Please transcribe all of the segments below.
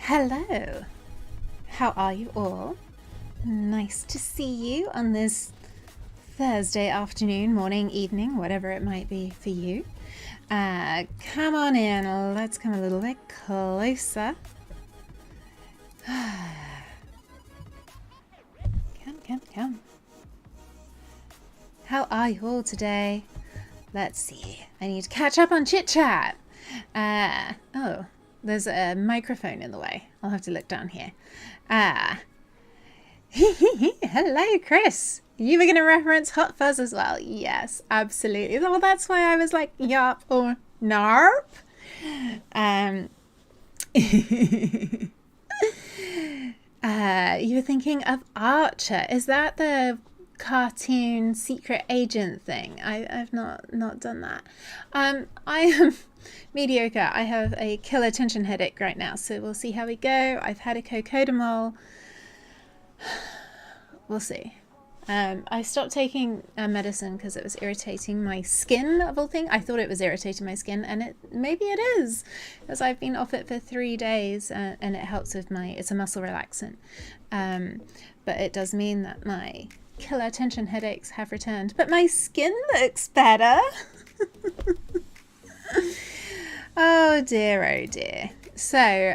Hello, how are you all? Nice to see you on this Thursday afternoon, morning, evening, whatever it might be for you. Come on in, let's come a little bit closer. Come. How are you all today? Let's see, I need to catch up on chit chat. Oh, there's a microphone in the way. I'll have to look down here. Hello, Chris. You were going to reference Hot Fuzz as well. Yes, absolutely. Well, that's why I was like, YARP or Narp. You were thinking of Archer. Is that the cartoon secret agent thing? I've not done that. I am mediocre. I have a killer tension headache right now, so we'll see how we go. I've had a cocodamol. We'll see. I stopped taking medicine because it was irritating my skin, of all things. I thought it was irritating my skin, and maybe it is, because I've been off it for 3 days, and it helps with it's a muscle relaxant. But it does mean that my killer tension headaches have returned. But my skin looks better. Oh dear. So,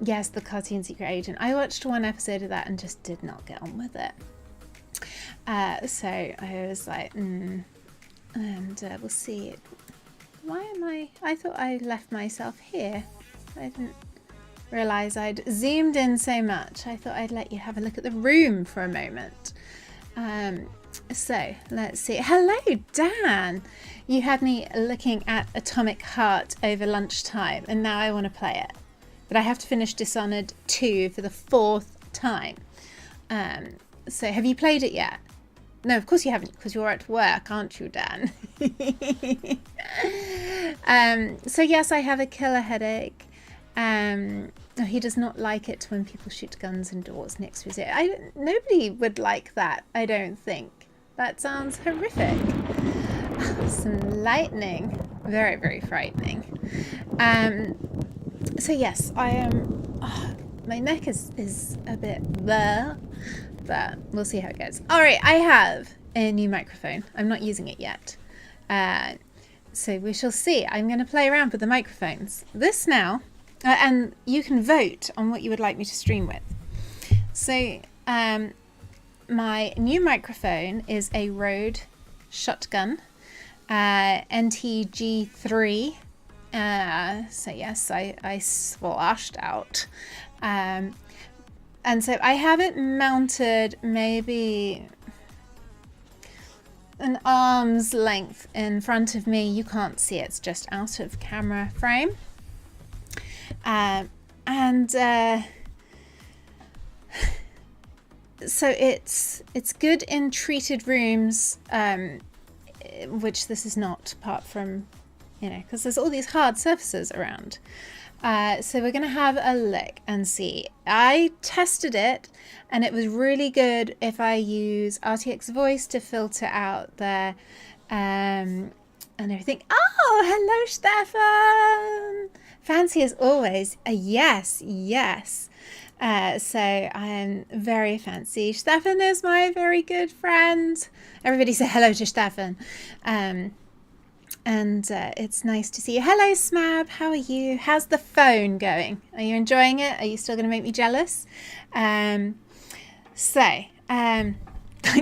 yes, the cartoon secret agent. I watched one episode of that and just did not get on with it. So I was like, and we'll see. Why am I thought I left myself here. I didn't realize I'd zoomed in so much. I thought I'd let you have a look at the room for a moment. So let's see. Hello, Dan. You had me looking at Atomic Heart over lunchtime, and now I want to play it. But I have to finish Dishonored 2 for the 4th time. So have you played it yet? No, of course you haven't, because you're at work, aren't you, Dan? So yes, I have a killer headache. He does not like it when people shoot guns indoors next to his ear. Nobody would like that, I don't think. That sounds horrific. Some lightning. Very, very frightening. So yes, I am... my neck is a bit bleh, but we'll see how it goes. All right, I have a new microphone. I'm not using it yet. So we shall see. I'm going to play around with the microphones. This now, and you can vote on what you would like me to stream with. So my new microphone is a Rode Shotgun NTG3. So yes, I splashed out. And so I have it mounted maybe an arm's length in front of me. You can't see it, it's just out of camera frame. So it's good in treated rooms, which this is not, apart from, because there's all these hard surfaces around. So we're going to have a look and see. I tested it, and it was really good if I use RTX voice to filter out the and everything. Oh, hello, Stefan! Fancy as always. Yes. So I am very fancy. Stefan is my very good friend. Everybody say hello to Stefan. And it's nice to see you. Hello, Smab. How are you? How's the phone going? Are you enjoying it? Are you still going to make me jealous?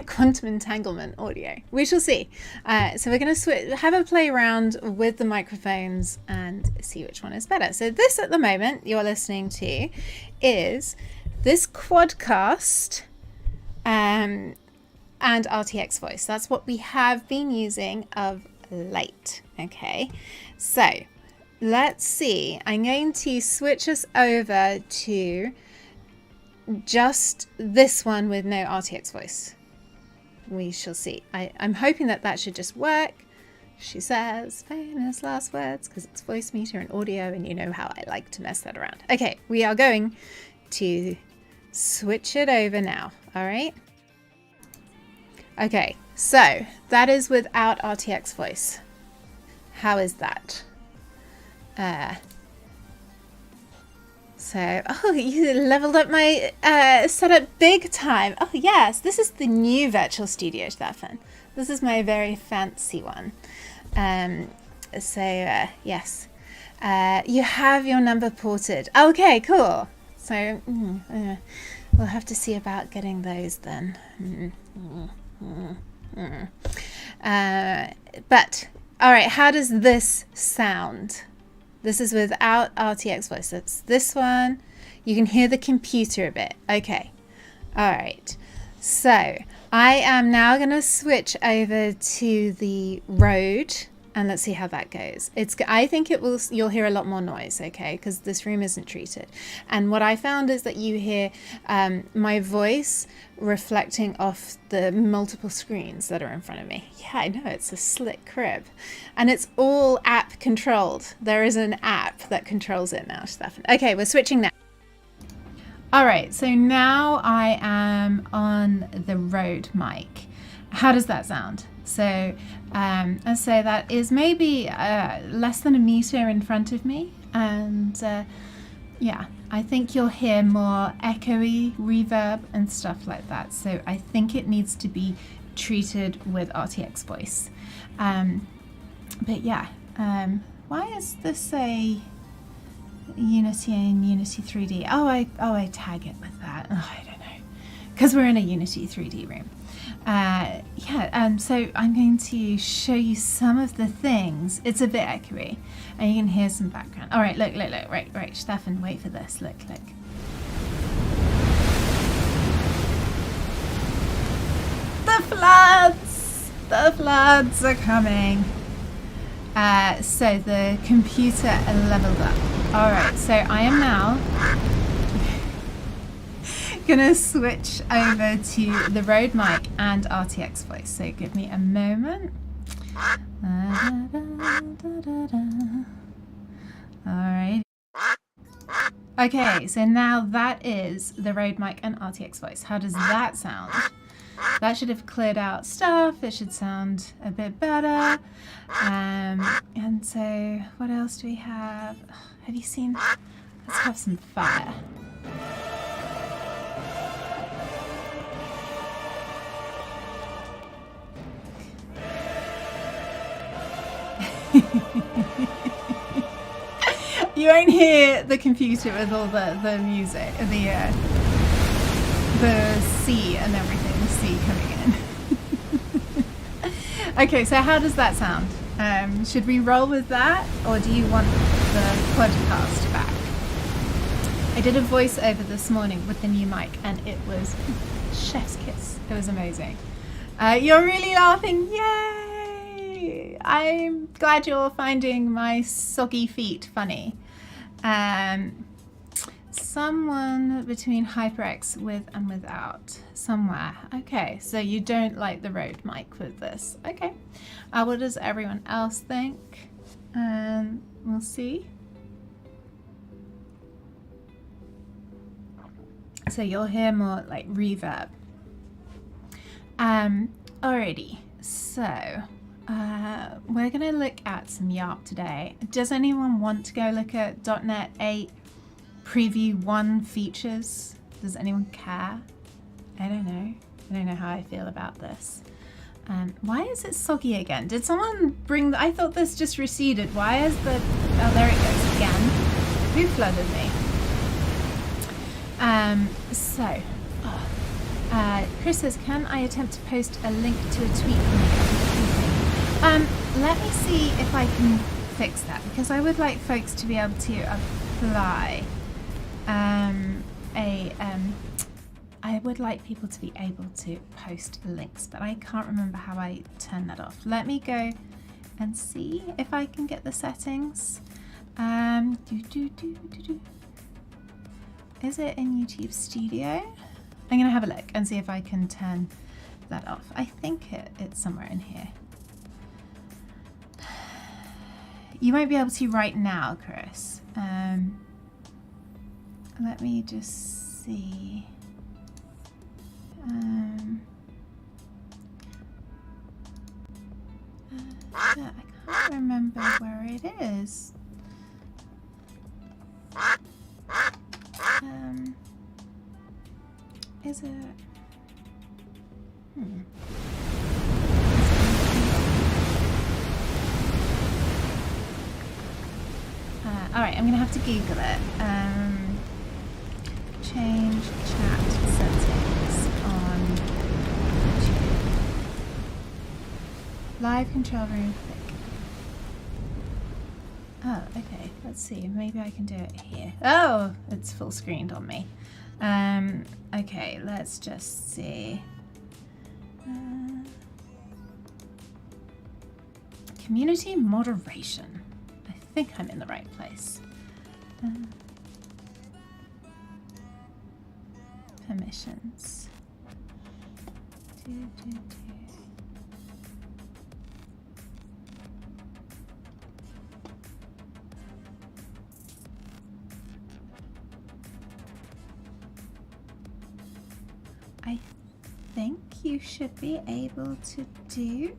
Quantum entanglement audio. We shall see. So we're going to have a play around with the microphones and see which one is better. So this at the moment you're listening to is this Quadcast and RTX voice. That's what we have been using of late. Okay, so let's see. I'm going to switch us over to just this one with no RTX voice. We shall see. I'm hoping that should just work. She says famous last words because it's voice meter and audio, and you know how I like to mess that around. Okay, we are going to switch it over now. All right. Okay, so that is without RTX voice. How is that? So, oh, you leveled up my setup big time. Oh, yes, this is the new virtual studio, Stefan. This is my very fancy one. Yes. You have your number ported. Okay, cool. So, we'll have to see about getting those then. But, all right, how does this sound? This is without RTX voice. That's this one. You can hear the computer a bit. Okay. All right. So I am now going to switch over to the Rode, and let's see how that goes. I think it will. You'll hear a lot more noise, okay? Because this room isn't treated. And what I found is that you hear my voice reflecting off the multiple screens that are in front of me. Yeah, I know, it's a slick crib. And it's all app controlled. There is an app that controls it now, Stefan. Okay, we're switching now. All right, so now I am on the Rode mic. How does that sound? So I'd say that is maybe less than a meter in front of me. And yeah, I think you'll hear more echoey reverb and stuff like that. So I think it needs to be treated with RTX voice. But yeah, why is this a Unity and Unity 3D? Oh, I tag it with that. Oh, I don't know, because we're in a Unity 3D room. So I'm going to show you some of the things. It's a bit echoey, and you can hear some background. All right, look. Right, Stefan, wait for this. Look. The floods are coming. So the computer leveled up. All right, so I am now gonna switch over to the Rode mic and RTX voice. So give me a moment. All right. Okay, so now that is the Rode mic and RTX voice. How does that sound? That should have cleared out stuff. It should sound a bit better. And so what else do we have? Have you seen? Let's have some fire. You won't hear the computer with all the music, the sea and everything, the sea coming in. Okay, so how does that sound? Should we roll with that, or do you want the podcast back? I did a voiceover this morning with the new mic, and it was chef's kiss. It was amazing. You're really laughing, yay! I'm glad you're finding my soggy feet funny. Someone between HyperX with and without, somewhere. Okay, so you don't like the Rode mic with this. Okay, what does everyone else think? We'll see. So you'll hear more like reverb. Alrighty, so we're gonna look at some YARP today. Does anyone want to go look at .NET 8 Preview 1 features? Does anyone care? I don't know. I don't know how I feel about this. Why is it soggy again? Did someone bring I thought this just receded. Why is the... Oh, there it goes again. Who flooded me? Chris says, can I attempt to post a link to a tweet from you? Let me see if I can fix that, because I would like folks to be able to apply I would like people to be able to post links, but I can't remember how I turn that off. Let me go and see if I can get the settings. Is it in YouTube Studio? I'm gonna have a look and see if I can turn that off. I think it's somewhere in here. You won't be able to right now, Chris. Let me just see. I can't remember where it is. Is it? Alright, I'm gonna have to Google it. Change chat settings on YouTube. Live control room click. Oh, okay. Let's see. Maybe I can do it here. Oh, it's full screened on me. Okay, let's just see. Community moderation. I think I'm in the right place. Permissions. I think you should be able to do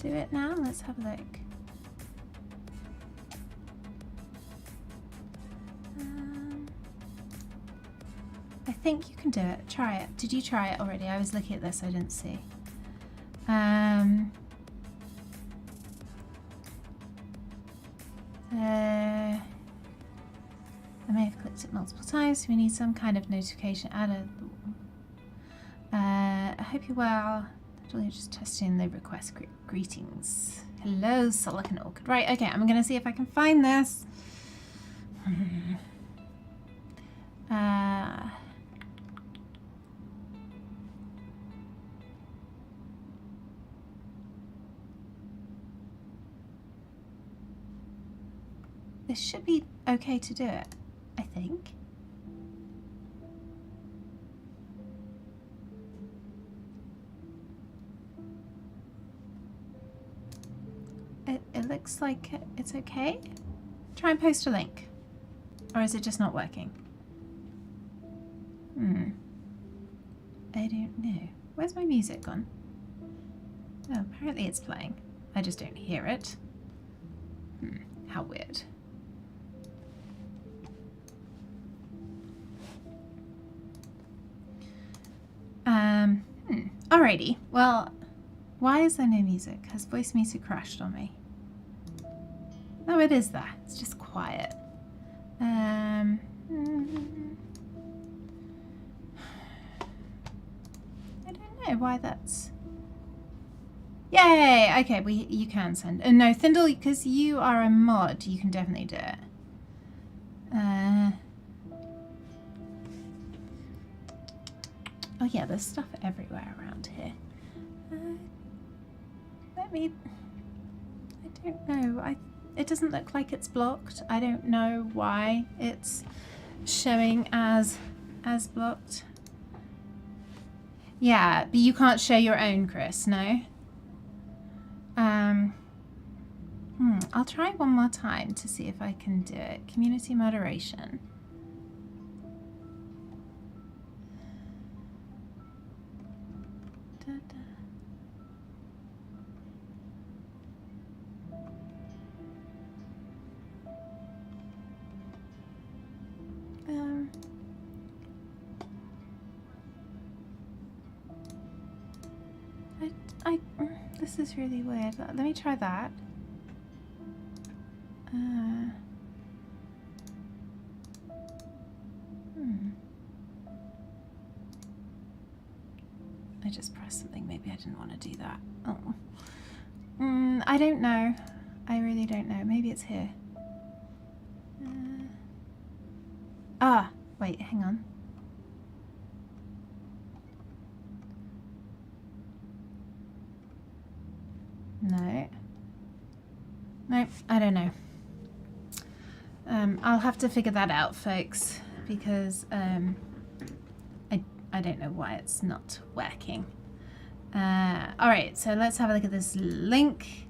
it now. Let's have a look. I think you can do it. Try it. Did you try it already? I was looking at this. I didn't see. I may have clicked it multiple times. We need some kind of notification added. I hope you're well. You're just testing the request. Greetings. Hello, Silicon Orchid. Right, okay, I'm gonna see if I can find this. This should be okay to do it, I think. It looks like it's okay. Try and post a link. Or is it just not working? I don't know. Where's my music gone? Oh, apparently it's playing. I just don't hear it. How weird. Alrighty. Well, why is there no music? Has voice music crashed on me? Oh, it is that. It's just quiet. I don't know why that's... Yay! Okay, you can send... no, Thindle, because you are a mod, you can definitely do it. Oh yeah, there's stuff everywhere around here. Let me... I don't know. It doesn't look like it's blocked. I don't know why it's showing as blocked. Yeah, but you can't share your own, Chris, no? I'll try one more time to see if I can do it. Community moderation. This is really weird. Let me try that. I just pressed something. Maybe I didn't want to do that. Oh. I don't know. I really don't know. Maybe it's here. Wait, hang on. No. Nope, I don't know. I'll have to figure that out, folks, because I don't know why it's not working. Alright, so let's have a look at this link.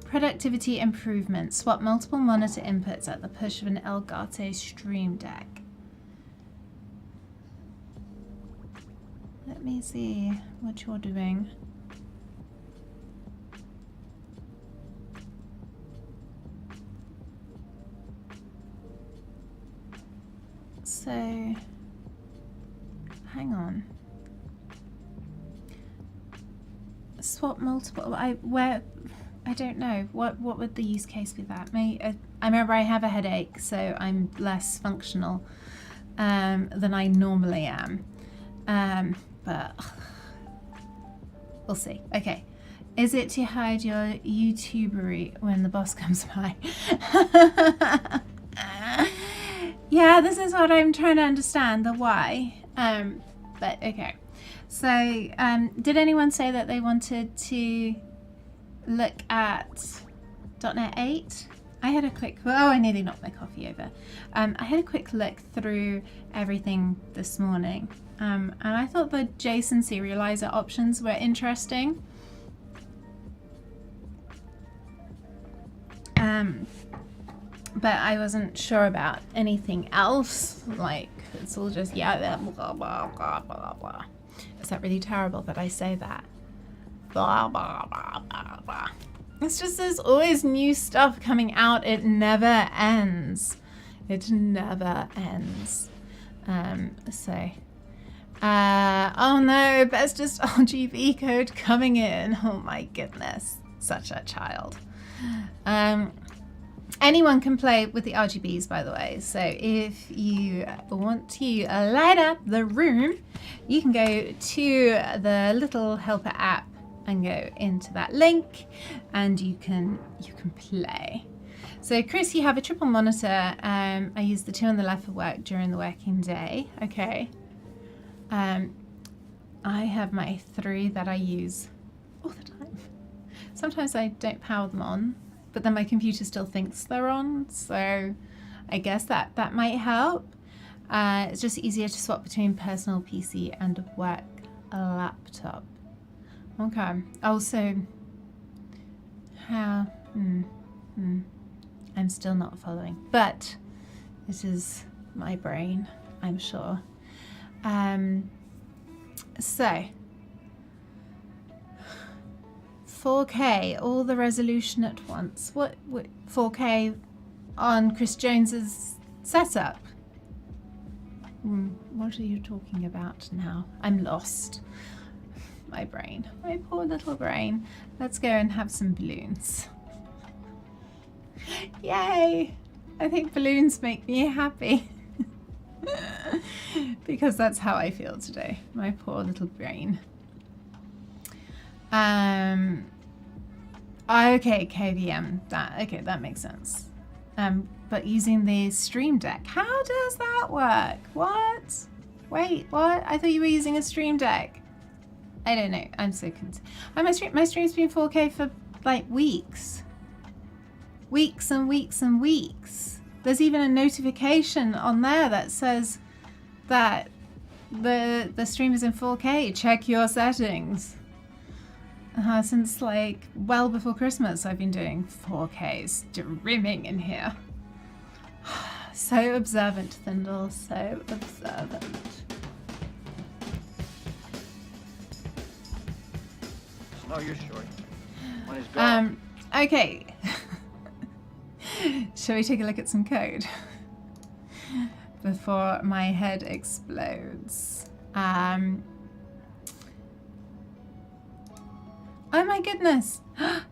Productivity improvement. Swap multiple monitor inputs at the push of an Elgato Stream Deck. Let me see what you're doing. So, hang on. Swap multiple. I don't know. What would the use case be that? I remember I have a headache, so I'm less functional than I normally am. But we'll see. Okay. Is it to hide your YouTubery when the boss comes by? Yeah, this is what I'm trying to understand, the why. But okay. So, did anyone say that they wanted to look at .NET 8? I had a quick, oh, I nearly knocked my coffee over. I had a quick look through everything this morning. And I thought the JSON serializer options were interesting. But I wasn't sure about anything else. Like, it's all just, yeah, blah, blah, blah, blah, blah. Is that really terrible that I say that? Blah, blah, blah, blah, blah. It's just there's always new stuff coming out. It never ends. It never ends. Oh no, that's just RGB code coming in. Oh my goodness, such a child. Anyone can play with the RGBs, by the way. So if you want to light up the room, you can go to the little helper app and go into that link, and you can play. So Chris, you have a triple monitor. I use the two on the left for work during the working day. Okay. I have my three that I use all the time. Sometimes I don't power them on, but then my computer still thinks they're on, so I guess that might help. It's just easier to swap between personal PC and work laptop. Okay. Also, how? I'm still not following, but it is my brain, I'm sure. So 4K, all the resolution at once. What 4K on Chris Jones's setup? What are you talking about now? I'm lost. My brain, my poor little brain. Let's go and have some balloons. Yay! I think balloons make me happy. Because that's how I feel today. My poor little brain. Okay, KVM. That makes sense. But using the Stream Deck, how does that work? What? Wait, what? I thought you were using a Stream Deck. I don't know. I'm so confused. My stream's been 4K for like weeks. Weeks and weeks and weeks. There's even a notification on there that says that the stream is in 4K. Check your settings. Since like well before Christmas, I've been doing 4K streaming in here. So observant, Thindle. So observant. No, you're short. One is gone. Okay. Shall we take a look at some code before my head explodes? Oh my goodness.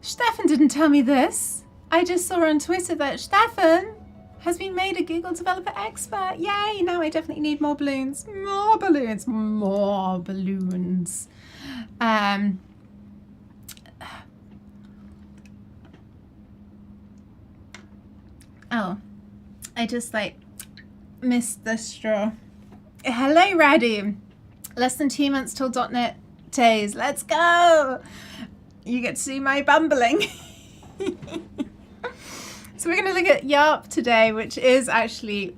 Stefan didn't tell me this. I just saw on Twitter that Stefan has been made a Google Developer Expert. Yay, now I definitely need more balloons. More balloons. More balloons. Oh, I just like missed the straw. Hello, Radu. Less than 2 months till .NET days. Let's go. You get to see my bumbling. So we're going to look at YARP today, which is actually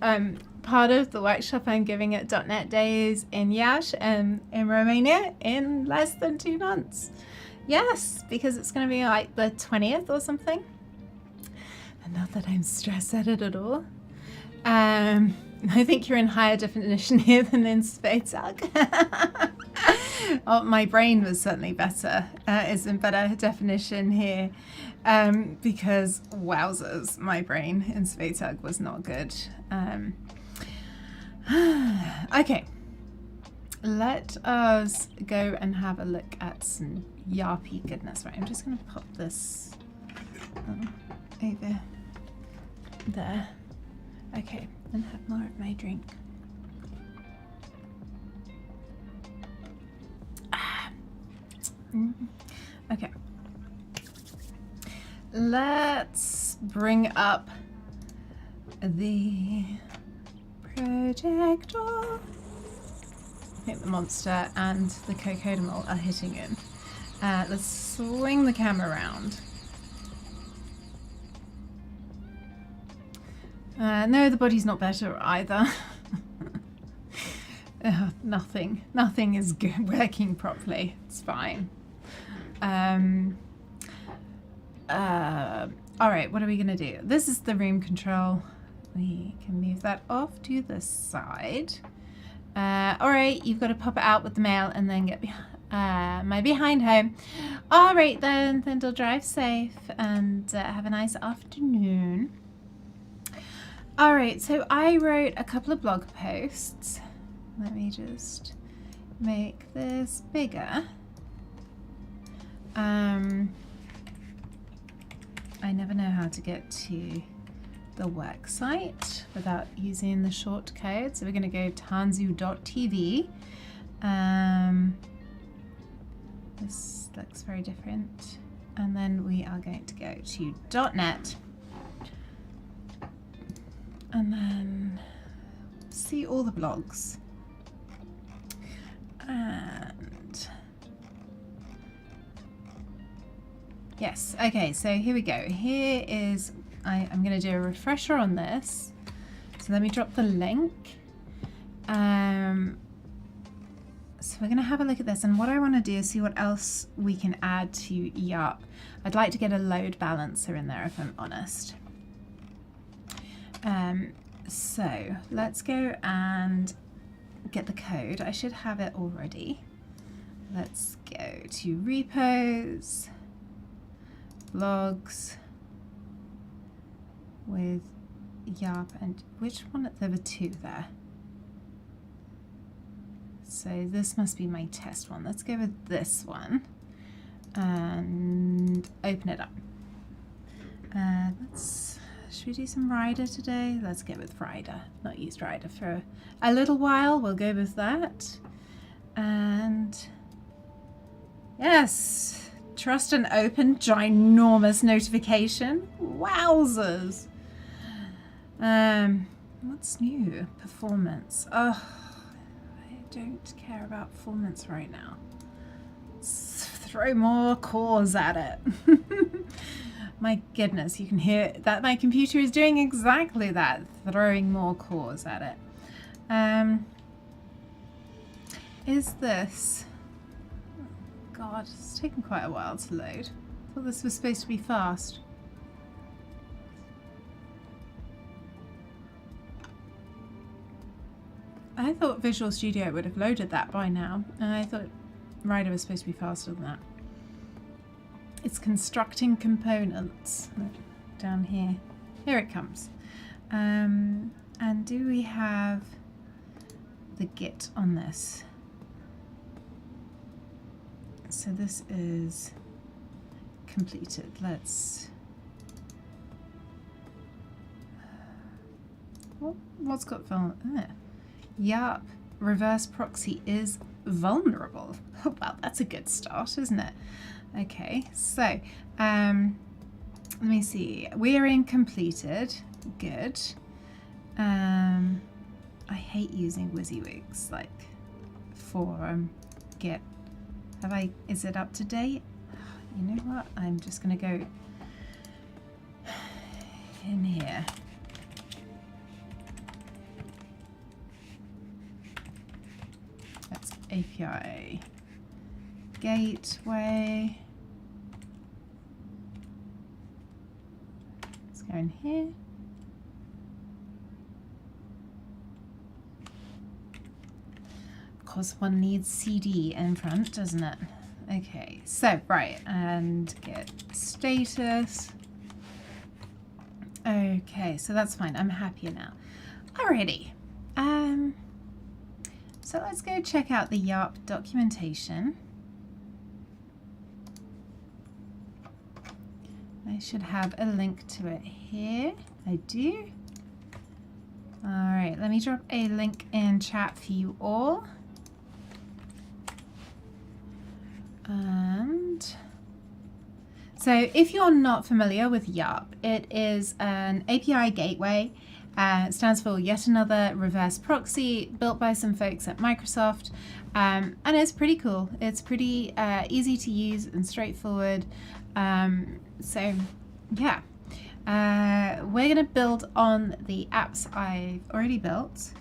part of the workshop I'm giving at .NET Days in Iași, in Romania, in less than 2 months. Yes, because it's going to be like the 20th or something. And not that I'm stressed at it at all. I think you're in higher definition here than in Spacetag. Oh, my brain was certainly better. It's in better definition here. Because wowzers, my brain in Spacetag was not good. Okay. Let us go and have a look at some YARP goodness. Right, I'm just going to pop this over there. Okay, and have more of my drink. Okay. Let's bring up the projector. I think the monster and the cocodamol are hitting him. Let's swing the camera around. No, the body's not better either. Nothing is working properly. It's fine. All right, what are we gonna do? This is the room control. We can move that off to the side. All right, you've got to pop it out with the mail and then get my behind home. All right, then they'll drive safe and have a nice afternoon. All right, so I wrote a couple of blog posts. Let me just make this bigger. I never know how to get to the work site without using the short code. So we're going to go tanzu.tv. This looks very different. And then we are going to go to .net. And then see all the blogs. And yes, okay, so here we go. Here is, I'm going to do a refresher on this. So let me drop the link. So we're going to have a look at this, and what I want to do is see what else we can add to YARP. I'd like to get a load balancer in there if I'm honest. So let's go and get the code. I should have it already. Let's go to repos, blogs with YARP, and which one? There were two there. So this must be my test one. Let's go with this one and open it up. Should we do some Rider today? Let's go with Rider. Not used Rider for a little while. We'll go with that. And yes, trust and open, ginormous notification. Wowzers. What's new? Performance. Oh, I don't care about performance right now. Let's throw more cores at it. My goodness, you can hear that my computer is doing exactly that, throwing more cores at it. Is this... God, it's taken quite a while to load. I thought this was supposed to be fast. I thought Visual Studio would have loaded that by now, and I thought Rider was supposed to be faster than that. It's constructing components down here. Here it comes. And do we have the Git on this? So this is completed. Let's... What's got vulnerable? YARP reverse proxy is vulnerable. Oh, well, that's a good start, isn't it? Okay, so let me see. We're in completed. Good. I hate using WYSIWYGs like for Git. Is it up to date? You know what? I'm just gonna go in here. That's API gateway. Let's go in here. Of course, one needs CD in front, doesn't it? Okay, so right, and get status. Okay, so that's fine. I'm happier now. Alrighty. So let's go check out the YARP documentation. I should have a link to it here. I do. All right, let me drop a link in chat for you all. And so if you're not familiar with YARP, it is an API gateway. It stands for yet another reverse proxy built by some folks at Microsoft. And it's pretty cool. It's pretty easy to use and straightforward. So yeah, we're going to build on the apps I've already built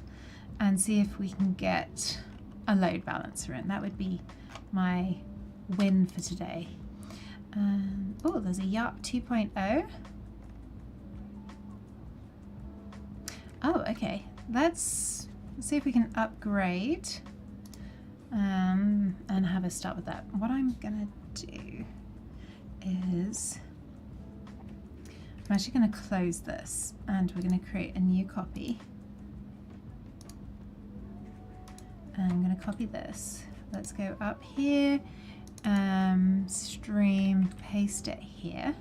and see if we can get a load balancer in. That would be my win for today. Oh, there's a YARP 2.0. Oh, okay. Let's see if we can upgrade and have a start with that. What I'm gonna do is I'm actually going to close this and we're going to create a new copy. And I'm going to copy this. Let's go up here, stream, paste it here.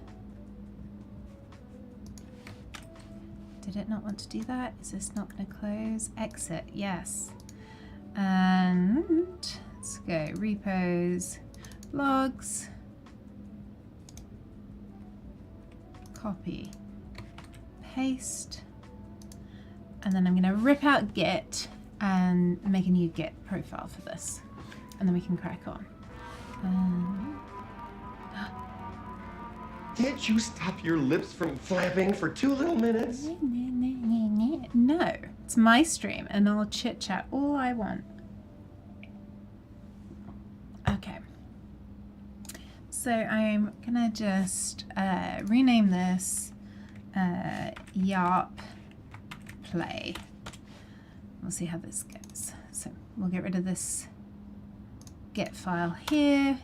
Did it not want to do that? Is this not going to close? Exit, yes. And let's go repos, logs, copy, paste, and then I'm going to rip out Git and make a new Git profile for this, and then we can crack on. Can't you stop your lips from flapping for 2 little minutes? No, it's my stream and I'll chit chat all I want. Okay. So I'm gonna just rename this YARP play. We'll see how this goes. So we'll get rid of this Git file here,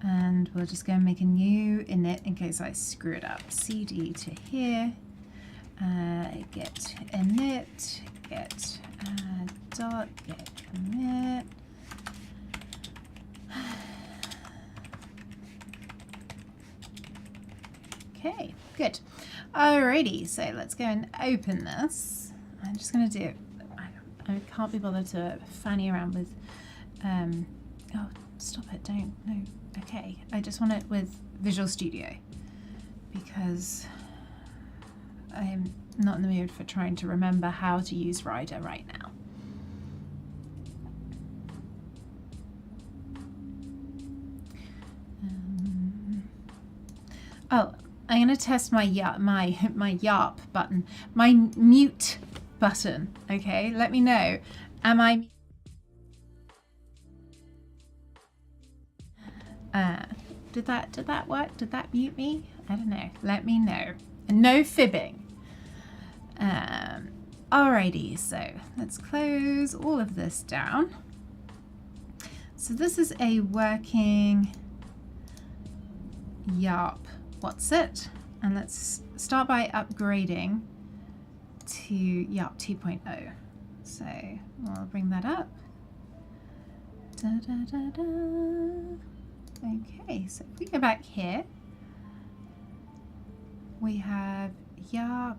and we'll just go and make a new init in case I screw it up. CD to here, get init, get dot, get commit. Okay, good. Alrighty, so let's go and open this. I'm just going to do, I can't be bothered to fanny around with, oh, stop it, don't, no, okay. I just want it with Visual Studio because I'm not in the mood for trying to remember how to use Rider right now. Oh, I'm going to test my YARP button, my mute button. Okay, let me know. Am I? Did that work? Did that mute me? I don't know. Let me know. No fibbing. Alrighty, so let's close all of this down. So this is a working YARP. What's it? And let's start by upgrading to YARP 2.0. So I'll bring that up. Da, da, da, da. Okay, so if we go back here, we have YARP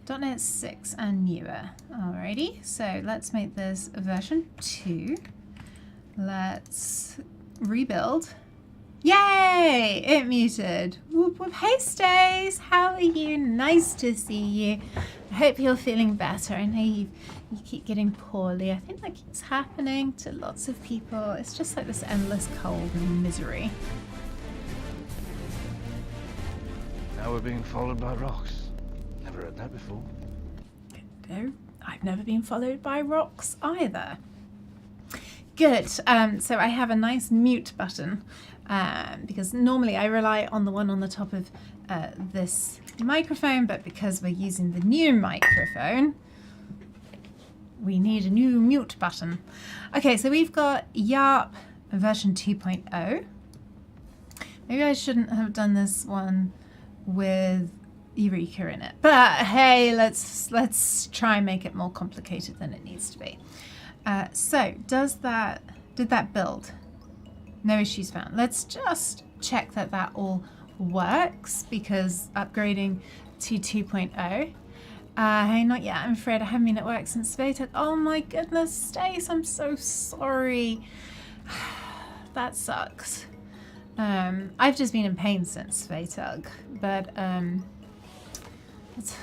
.NET 6 and newer. Alrighty, so let's make this version 2. Let's rebuild. Yay! It muted. Whoop whoop. Hey Stace, how are you? Nice to see you. I hope you're feeling better. I know you keep getting poorly. I think that keeps happening to lots of people. It's just like this endless cold and misery. Now we're being followed by rocks. Never heard that before. No, I've never been followed by rocks either. Good. So I have a nice mute button because normally I rely on the one on the top of this microphone, but because we're using the new microphone, we need a new mute button. Okay, so we've got YARP version 2.0. Maybe I shouldn't have done this one with Eureka in it. But hey, let's try and make it more complicated than it needs to be. So did that build? No issues found. Let's just check that that all works, because upgrading to 2.0. Hey, not yet. I'm afraid I haven't been at work since beta. Oh my goodness, Stace, I'm so sorry. That sucks. I've just been in pain since Spatug, but it's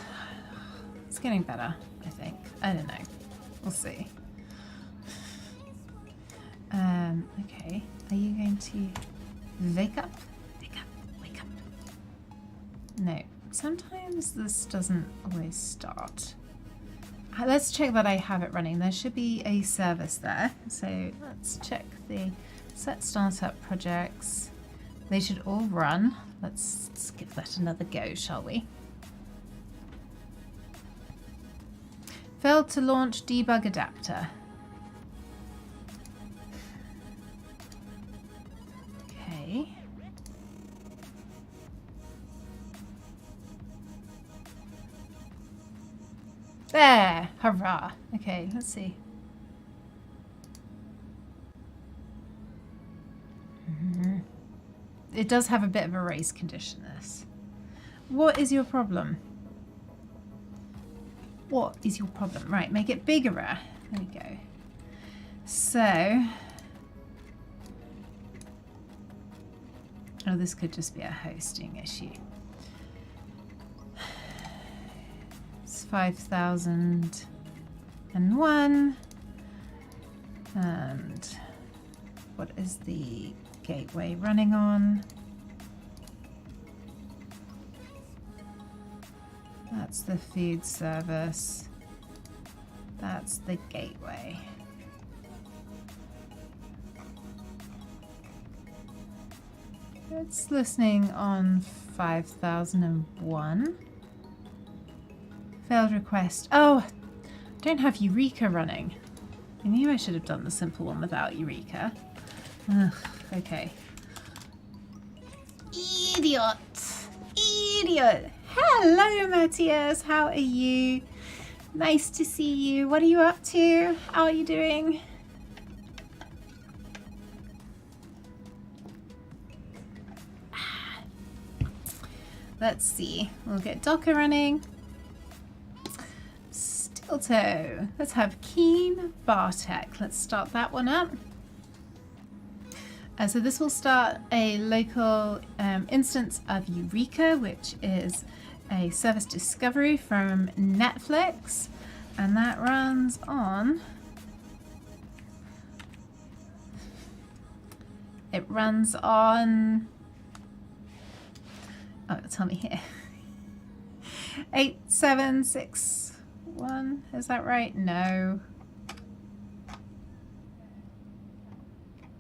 getting better, I think. I don't know. We'll see. Okay. Are you going to wake up? Wake up. Wake up. No. Sometimes this doesn't always start. Let's check that I have it running. There should be a service there. So let's check the set startup projects. They should all run. Let's give that another go, shall we? Failed to launch debug adapter. Okay. There! Hurrah! Okay, let's see. It does have a bit of a race condition, this. What is your problem? What is your problem? Right, make it bigger. There we go. So... oh, this could just be a hosting issue. It's 5001. And what is the gateway running on? That's the food service. That's the gateway. It's listening on 5001. Failed request. Oh, I don't have Eureka running. I knew I should have done the simple one without Eureka. Ugh, okay. Idiot! Idiot! Hello, Matthias. How are you? Nice to see you. What are you up to? How are you doing? Let's see. We'll get Docker running. Stilto. Let's have Keen Bartek. Let's start that one up. So this will start a local instance of Eureka, which is a service discovery from Netflix, and that runs on... it runs on... oh, tell me here. 8761, is that right? No.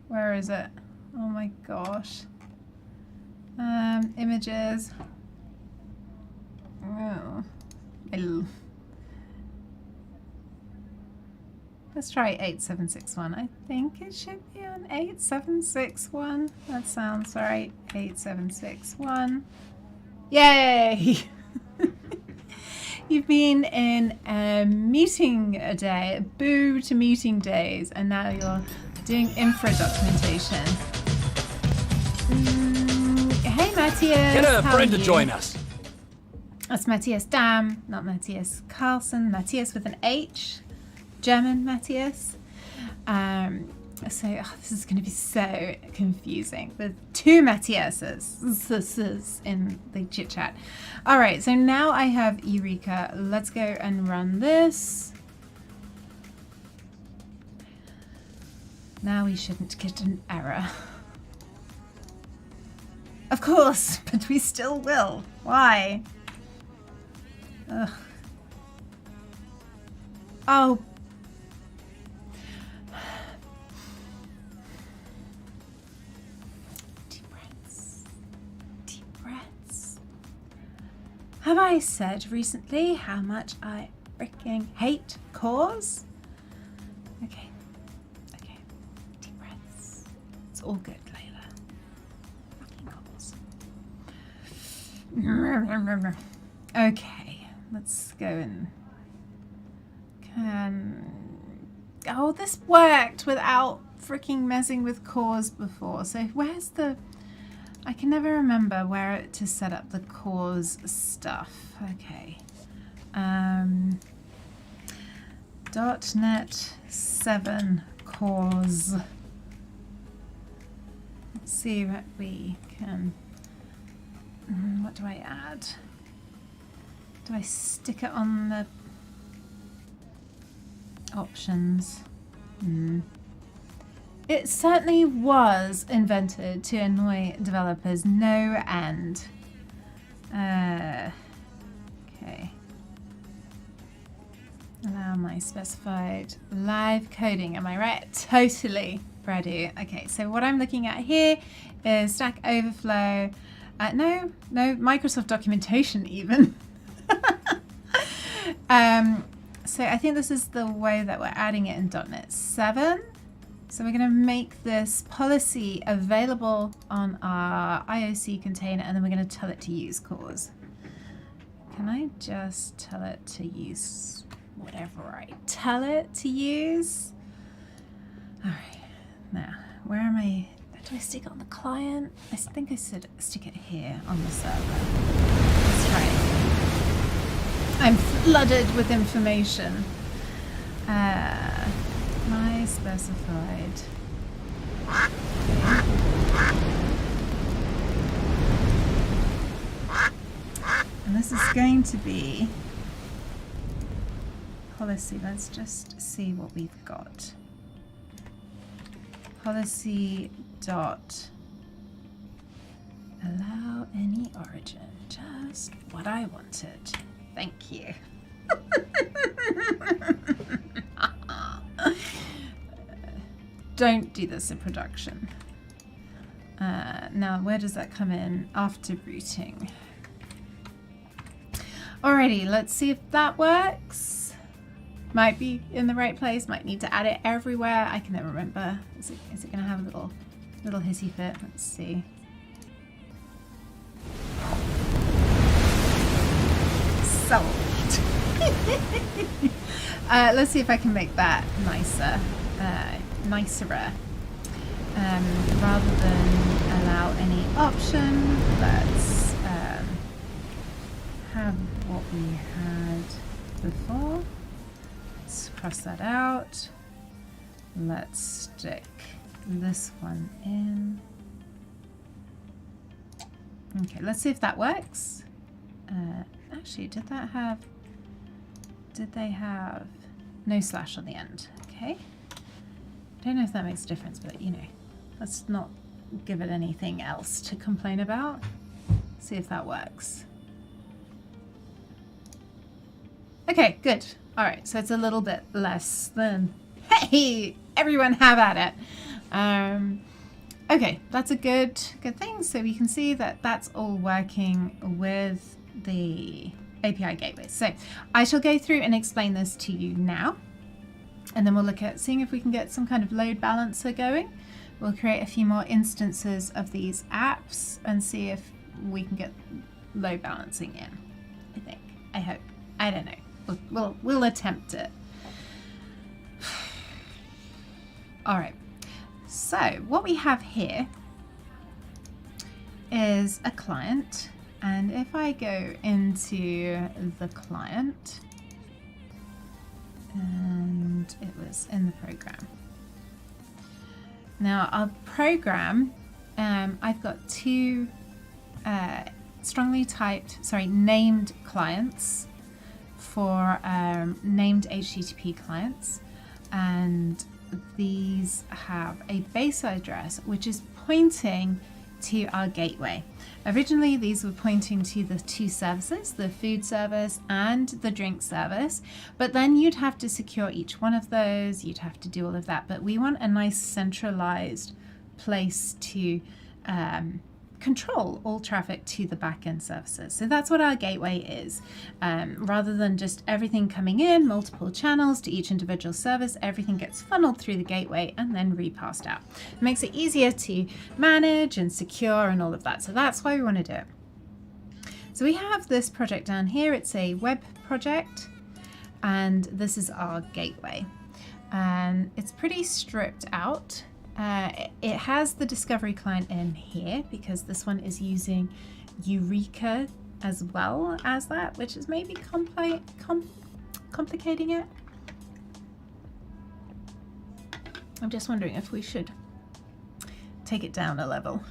Where is it? Oh my gosh. Images. Oh. Let's try 8761. I think it should be on 8761. That sounds right. 8761. Yay! You've been in a meeting a day, boo to meeting days, and now you're doing infra documentation. Hey, Matthias. Get a friend to join us. That's Matthias Dam, not Matthias Carlson. Matthias with an H. German Matthias. So this is going to be so confusing. There's two Matthiases in the chit chat. All right, so now I have Eureka. Let's go and run this. Now we shouldn't get an error. Of course, but we still will. Why? Ugh. Oh. Deep breaths. Deep breaths. Have I said recently how much I freaking hate cores? Okay. Okay. Deep breaths. It's all good, Layla. Fucking cores. Okay, let's go and oh, this worked without freaking messing with cores before. So where's the, I can never remember where to set up the cores stuff. Okay. .NET 7 cores. Let's see what we can, what do I add? Do I stick it on the options? It certainly was invented to annoy developers no end. Okay. Allow my specified live coding. Am I right? Totally, Brady. Okay, so what I'm looking at here is Stack Overflow. No, Microsoft documentation even. So I think this is the way that we're adding it in .NET 7. So we're going to make this policy available on our IOC container, and then we're going to tell it to use cores. Can I just tell it to use whatever I tell it to use? All right, now where am I? Do I stick it on the client? I think I said stick it here on the server. That's right. I'm flooded with information. My specified. And this is going to be policy. Let's just see what we've got. Policy dot allow any origin. Just what I wanted. Thank you. Don't do this in production. Now, where does that come in? After routing. Alrighty, let's see if that works. Might be in the right place. Might need to add it everywhere. I can never remember. Is it going to have a little hissy fit? Let's see. Sold. Let's see if I can make that nicer. Nicerer. Rather than allow any option, let's have what we had before. Let's cross that out. Let's stick this one in. Okay, let's see if that works. Actually, did they have no slash on the end? Okay. Don't know if that makes a difference, but you know, let's not give it anything else to complain about. See if that works. Okay, good. All right, so it's a little bit less than, hey, everyone have at it. Okay, that's a good thing. So we can see that that's all working with the API gateway. So I shall go through and explain this to you now. And then we'll look at seeing if we can get some kind of load balancer going. We'll create a few more instances of these apps and see if we can get load balancing in. I think. I hope. I don't know. We'll attempt it. All right. So what we have here is a client. And if I go into the client, and it was in the program. Now our program, I've got two named clients for named HTTP clients, and these have a base address which is pointing to our gateway. Originally, these were pointing to the two services, the food service and the drink service, but then you'd have to secure each one of those, you'd have to do all of that, but we want a nice centralized place to control all traffic to the backend services. So that's what our gateway is. Rather than just everything coming in, multiple channels to each individual service, everything gets funneled through the gateway and then repassed out. It makes it easier to manage and secure and all of that. So that's why we want to do it. So we have this project down here. It's a web project, and this is our gateway. And it's pretty stripped out. It has the discovery client in here because this one is using Eureka as well as that, which is maybe complicating it. I'm just wondering if we should take it down a level.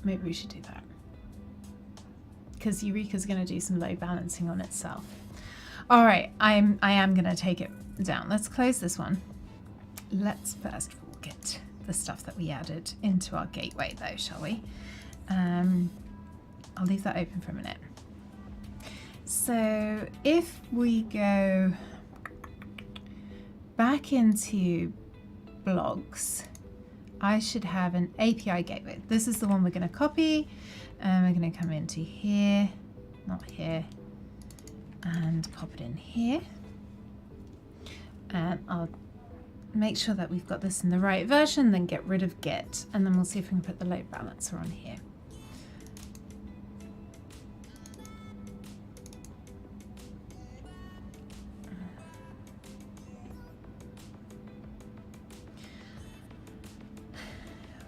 Maybe we should do that, because Eureka's going to do some load balancing on itself. All right, I am going to take it down. Let's close this one. Let's first of all get the stuff that we added into our gateway, though, shall we? I'll leave that open for a minute. So if we go back into blogs, I should have an API gateway. This is the one we're going to copy. We're going to come into here, not here, and pop it in here. And I'll make sure that we've got this in the right version, then get rid of Git, and then we'll see if we can put the load balancer on here.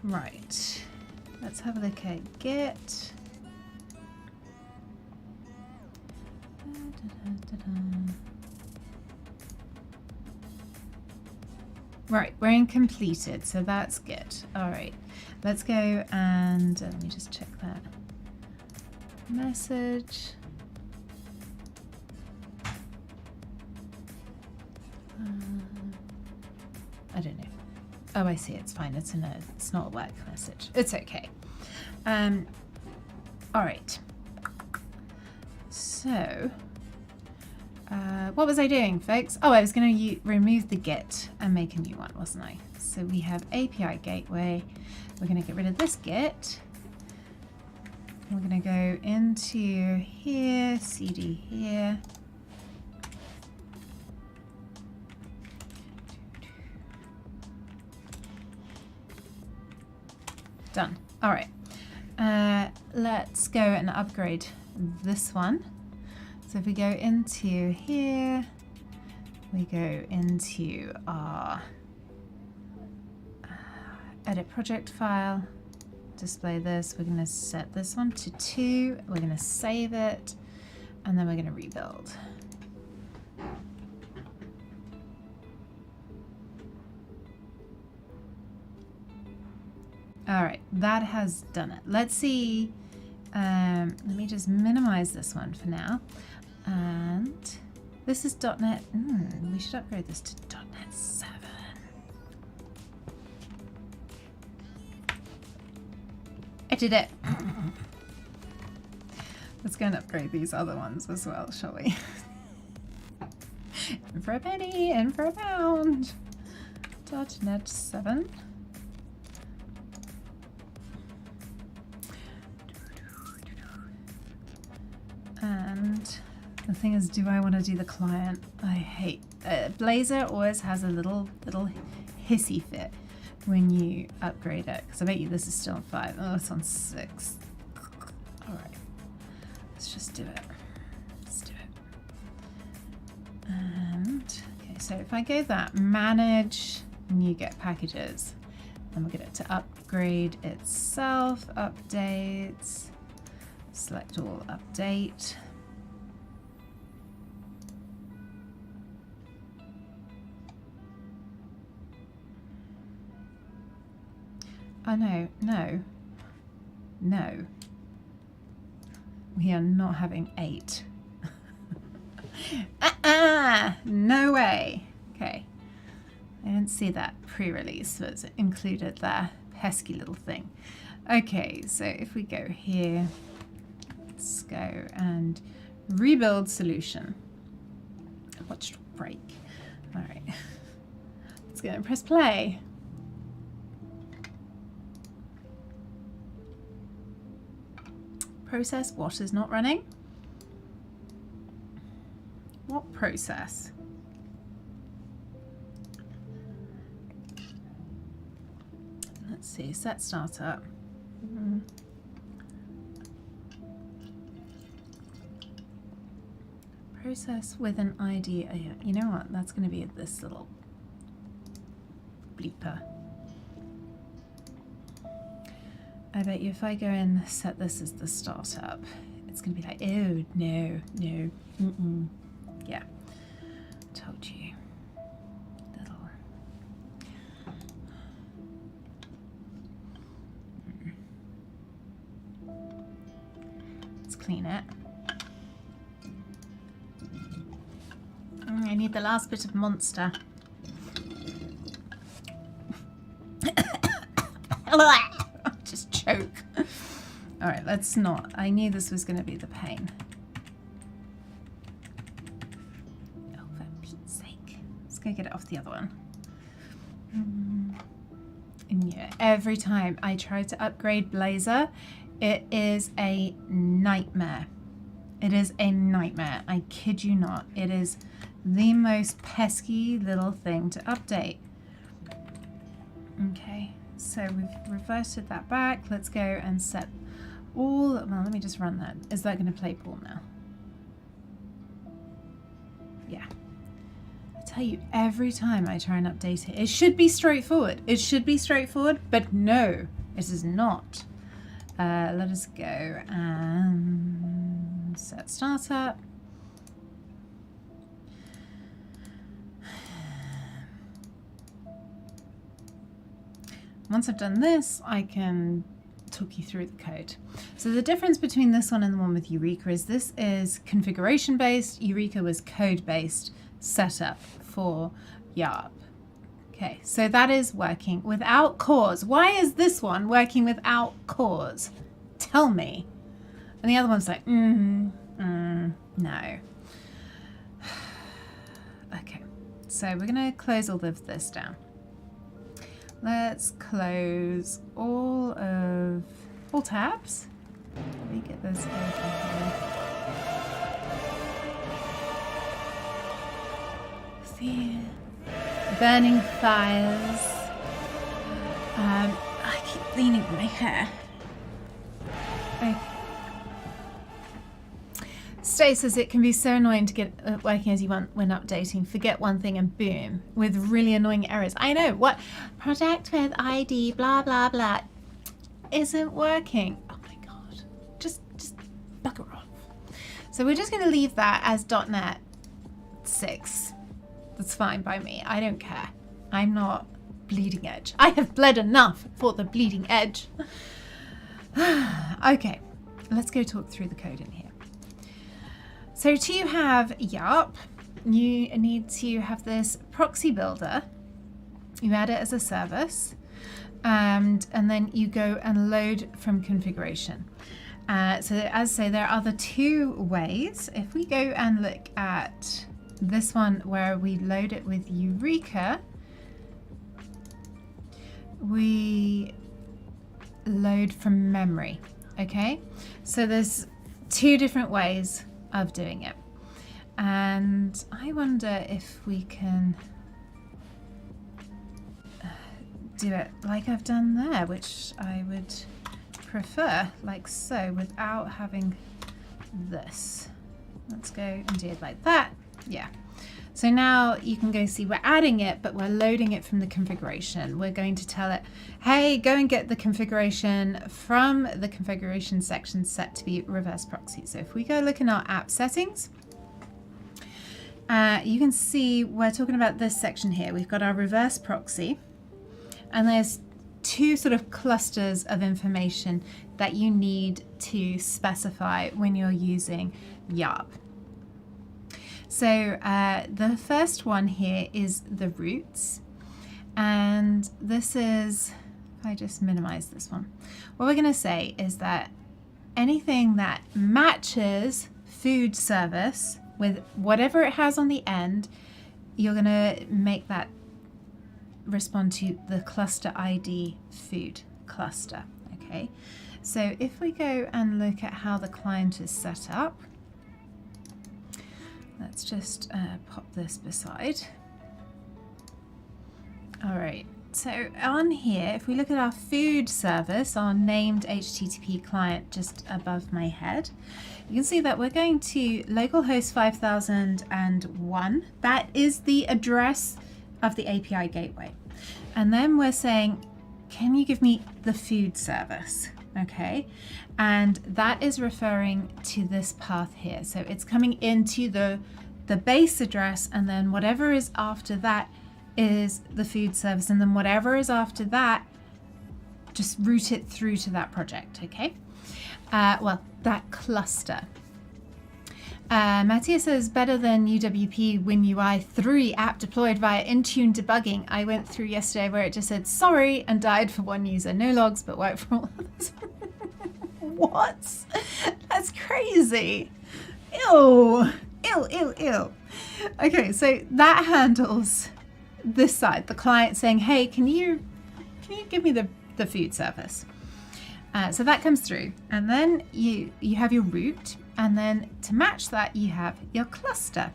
Right, let's have a look at Git. Right, we're in completed, so that's good. All right, let's go and let me just check that message. I don't know. Oh, I see. It's fine. It's not a work message. It's okay. All right. So, what was I doing, folks? Oh, I was going to remove the Git and make a new one, wasn't I? So we have API gateway. We're going to get rid of this Git. We're going to go into here, CD here. Done. All right. Let's go and upgrade this one. So if we go into here, we go into our edit project file, display this. We're going to set this one to 2. We're going to save it, and then we're going to rebuild. All right, that has done it. Let's see. Let me just minimize this one for now. And this is .NET. We should upgrade this to .NET 7. I did it. Let's go and upgrade these other ones as well, shall we? In for a penny, in for a pound. .NET 7. And the thing is, do I want to do the client? I hate Blazor always has a little hissy fit when you upgrade it, because I bet you this is still on 5. Oh, it's on 6. All right, let's just do it. Let's do it. And okay, so if I go that manage NuGet packages, then we'll get it to upgrade itself. Updates. Select all, update. Oh no, no, no. We are not having 8. No way. Okay. I didn't see that pre-release, so it's included there. Pesky little thing. Okay, so if we go here, let's go and rebuild solution. Watch break. All right. Let's go and press play. Process what is not running? What process? Let's see, set startup. process with an ID. Oh, yeah. You know what? That's going to be this little bleeper. I bet you if I go and set this as the startup, it's going to be like, oh, no, no, yeah, told you. Little. Let's clean it. I need the last bit of monster. Just choke. All right, let's not. I knew this was going to be the pain. Oh, for Pete's sake. Let's go get it off the other one. And yeah, every time I try to upgrade Blazer, it is a nightmare. It is a nightmare. I kid you not. It is the most pesky little thing to update. Okay, so we've reverted that back. Let's go and set all, well, let me just run that. Is that going to play ball now? Yeah. I tell you, every time I try and update it, it should be straightforward. It should be straightforward, but no, it is not. Let us go and set startup. Once I've done this, I can talk you through the code. So the difference between this one and the one with Eureka is this is configuration based, Eureka was code based setup for YARP. Okay, so that is working without cause. Why is this one working without cause? Tell me. And the other one's like, no. Okay, so we're gonna close all of this down. Let's close all tabs. Let me get this over here. See, burning fires. I keep leaning on my hair. Okay. Stay says it can be so annoying to get working as you want when updating. Forget one thing and boom, with really annoying errors. I know, what? Project with ID, blah, blah, blah, isn't working. Oh my God, just bugger off. So we're just gonna leave that as .NET 6. That's fine by me, I don't care. I'm not bleeding edge. I have bled enough for the bleeding edge. Okay, let's go talk through the code in here. So to have YARP, you need to have this proxy builder. You add it as a service, and then you go and load from configuration. So as I say, there are the two ways. If we go and look at this one where we load it with Eureka, we load from memory, okay? So there's two different ways of doing it, and I wonder if we can do it like I've done there, which I would prefer, like so, without having this. Let's go and do it like that. Yeah, so now you can go see we're adding it, but we're loading it from the configuration. We're going to tell it, hey, go and get the configuration from the configuration section set to be reverse proxy. So if we go look in our app settings, you can see we're talking about this section here. We've got our reverse proxy, and there's two sort of clusters of information that you need to specify when you're using YARP. So the first one here is the roots, and this is, if I just minimize this one, what we're going to say is that anything that matches food service with whatever it has on the end, you're going to make that respond to the cluster ID food cluster. Okay, so if we go and look at how the client is set up, let's just pop this beside. All right, So on here, if we look at our food service, our named HTTP client just above my head, you can see that we're going to localhost 5001. That is the address of the API gateway. And then we're saying, can you give me the food service? Okay. And that is referring to this path here. So it's coming into the base address, and then whatever is after that is the food service, and then whatever is after that, just route it through to that project. Okay. Well, that cluster. Mattia says, better than UWP WinUI 3 app deployed via Intune debugging. I went through yesterday where it just said sorry and died for one user. No logs, but worked for all others. What? That's crazy. Ew. Ew, ew, ew. Okay, so that handles this side, the client saying, hey, can you give me the food service? So that comes through, and then you have your route, and then to match that you have your cluster.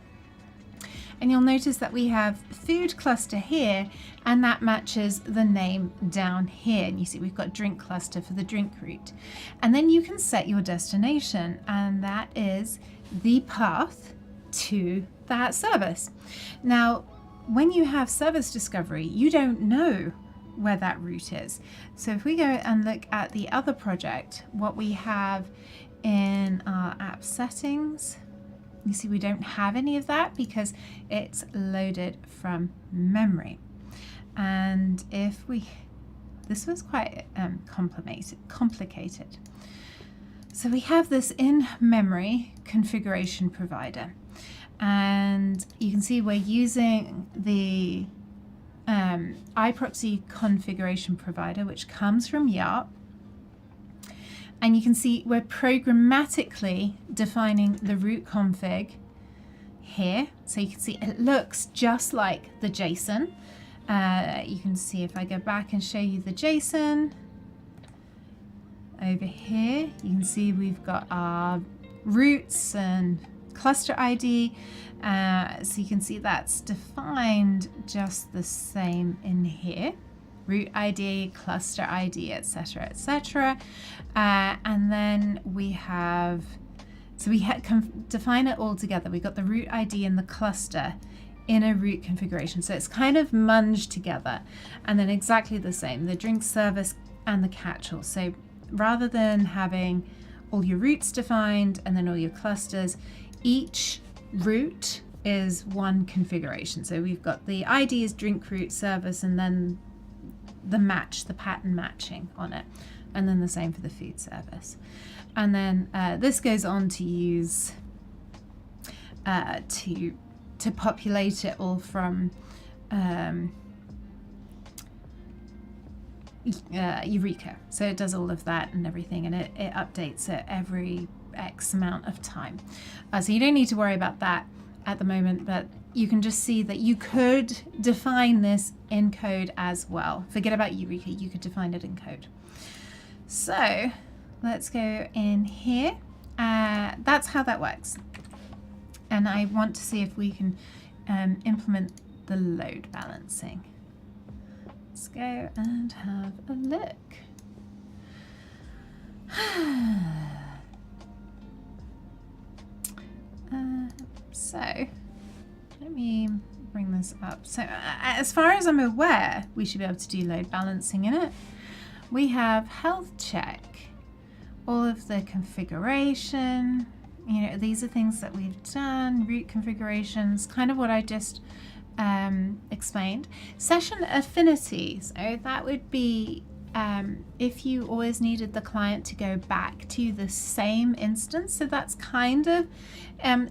And you'll notice that we have food cluster here, and that matches the name down here. And you see we've got drink cluster for the drink route. And then you can set your destination, and that is the path to that service. Now, when you have service discovery, you don't know where that route is. So if we go and look at the other project, what we have in our app settings, you see we don't have any of that because it's loaded from memory. And if this was quite complicated. So we have this in-memory configuration provider, and you can see we're using the iProxy configuration provider, which comes from YARP. And you can see we're programmatically defining the root config here. So you can see it looks just like the JSON. You can see if I go back and show you the JSON over here, you can see we've got our routes and cluster ID. So you can see that's defined just the same in here. Root ID, cluster ID, etc., etc. And then we have, so we define it all together. We got the root ID and the cluster in a root configuration. So it's kind of munged together. And then exactly the same, the drink service and the catch-all. So rather than having all your routes defined and then all your clusters, each route is one configuration. So we've got the ID is drink route service, and then the pattern matching on it, and then the same for the food service. And then this goes on to use to populate it all from Eureka. So it does all of that and everything, and it updates it every X amount of time. So you don't need to worry about that at the moment, but you can just see that you could define this in code as well. Forget about Eureka, you could define it in code. So let's go in here. That's how that works. And I want to see if we can implement the load balancing. Let's go and have a look. So let me bring this up. So as far as I'm aware, we should be able to do load balancing in it. We have health check, all of the configuration, you know, these are things that we've done, root configurations, kind of what I just explained. Session affinity, so that would be if you always needed the client to go back to the same instance. So that's kind of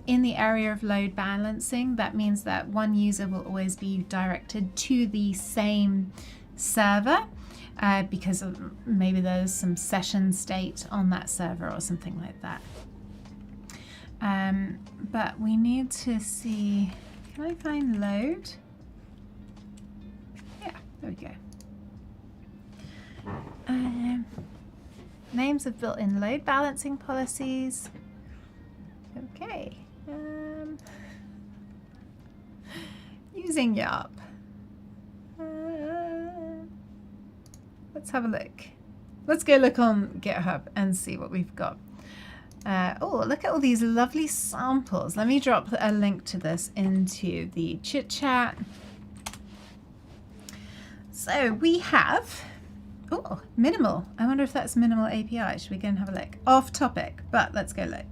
in the area of load balancing. That means that one user will always be directed to the same server because of maybe there's some session state on that server or something like that. But we need to see, can I find load? Yeah, there we go. Names of built-in load balancing policies. Okay. Using YARP. Let's have a look. Let's go look on GitHub and see what we've got. Oh, look at all these lovely samples. Let me drop a link to this into the chit chat. So we have, oh, minimal. I wonder if that's minimal API. Should we go and have a look? Off topic, but let's go look.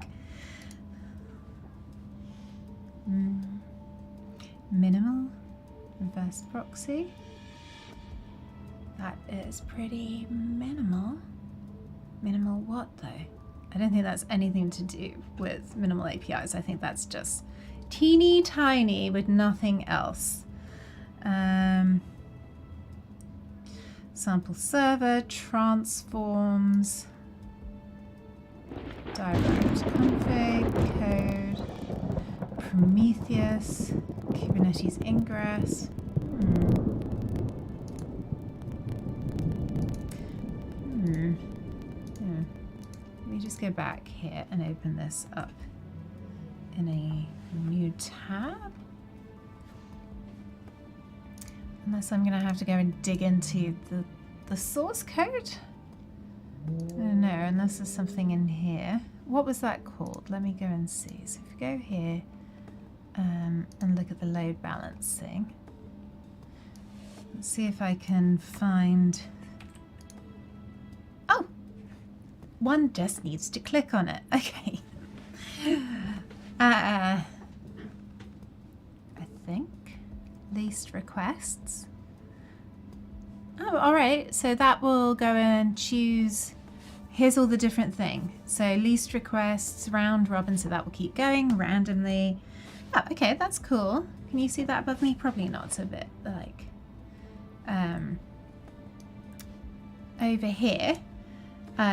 Minimal reverse proxy. That is pretty minimal. Minimal what though? I don't think that's anything to do with minimal APIs. I think that's just teeny tiny with nothing else. Sample server, transforms, direct config, code, Prometheus, Kubernetes ingress. Let me just go back here and open this up in a new tab. Unless I'm going to have to go and dig into the source code. I don't know, unless there's something in here. What was that called? Let me go and see. So if you go here and look at the load balancing. Let's see if I can find... Oh! One just needs to click on it. Okay. I think least requests. Oh, all right. So that will go and choose. Here's all the different thing. So least requests, round robin. So that will keep going randomly. Oh, okay, that's cool. Can you see that above me? Probably not. It's a bit like over here.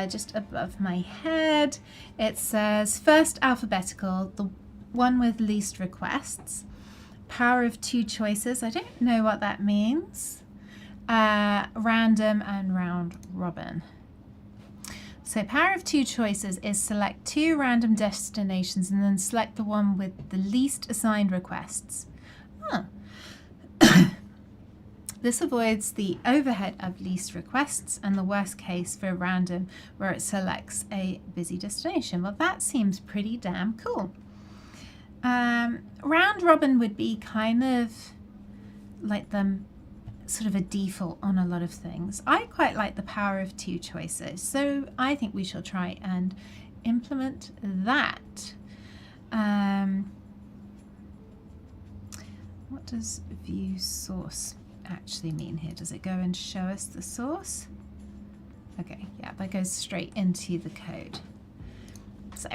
Just above my head, it says first alphabetical, the one with least requests, power of two choices. I don't know what that means. Random and round robin. So power of two choices is select two random destinations and then select the one with the least assigned requests. Huh. This avoids the overhead of least requests and the worst case for random where it selects a busy destination. Well, that seems pretty damn cool. Round robin would be kind of like the sort of a default on a lot of things. I quite like the power of two choices, so I think we shall try and implement that. What does view source actually mean here? Does it go and show us the source? Okay, yeah, that goes straight into the code. So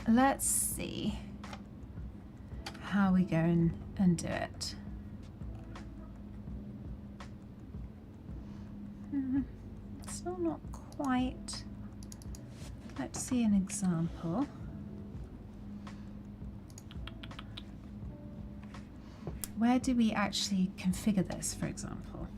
let's see how we go and do it. Still not quite. I'd like to see an example. Where do we actually configure this, for example?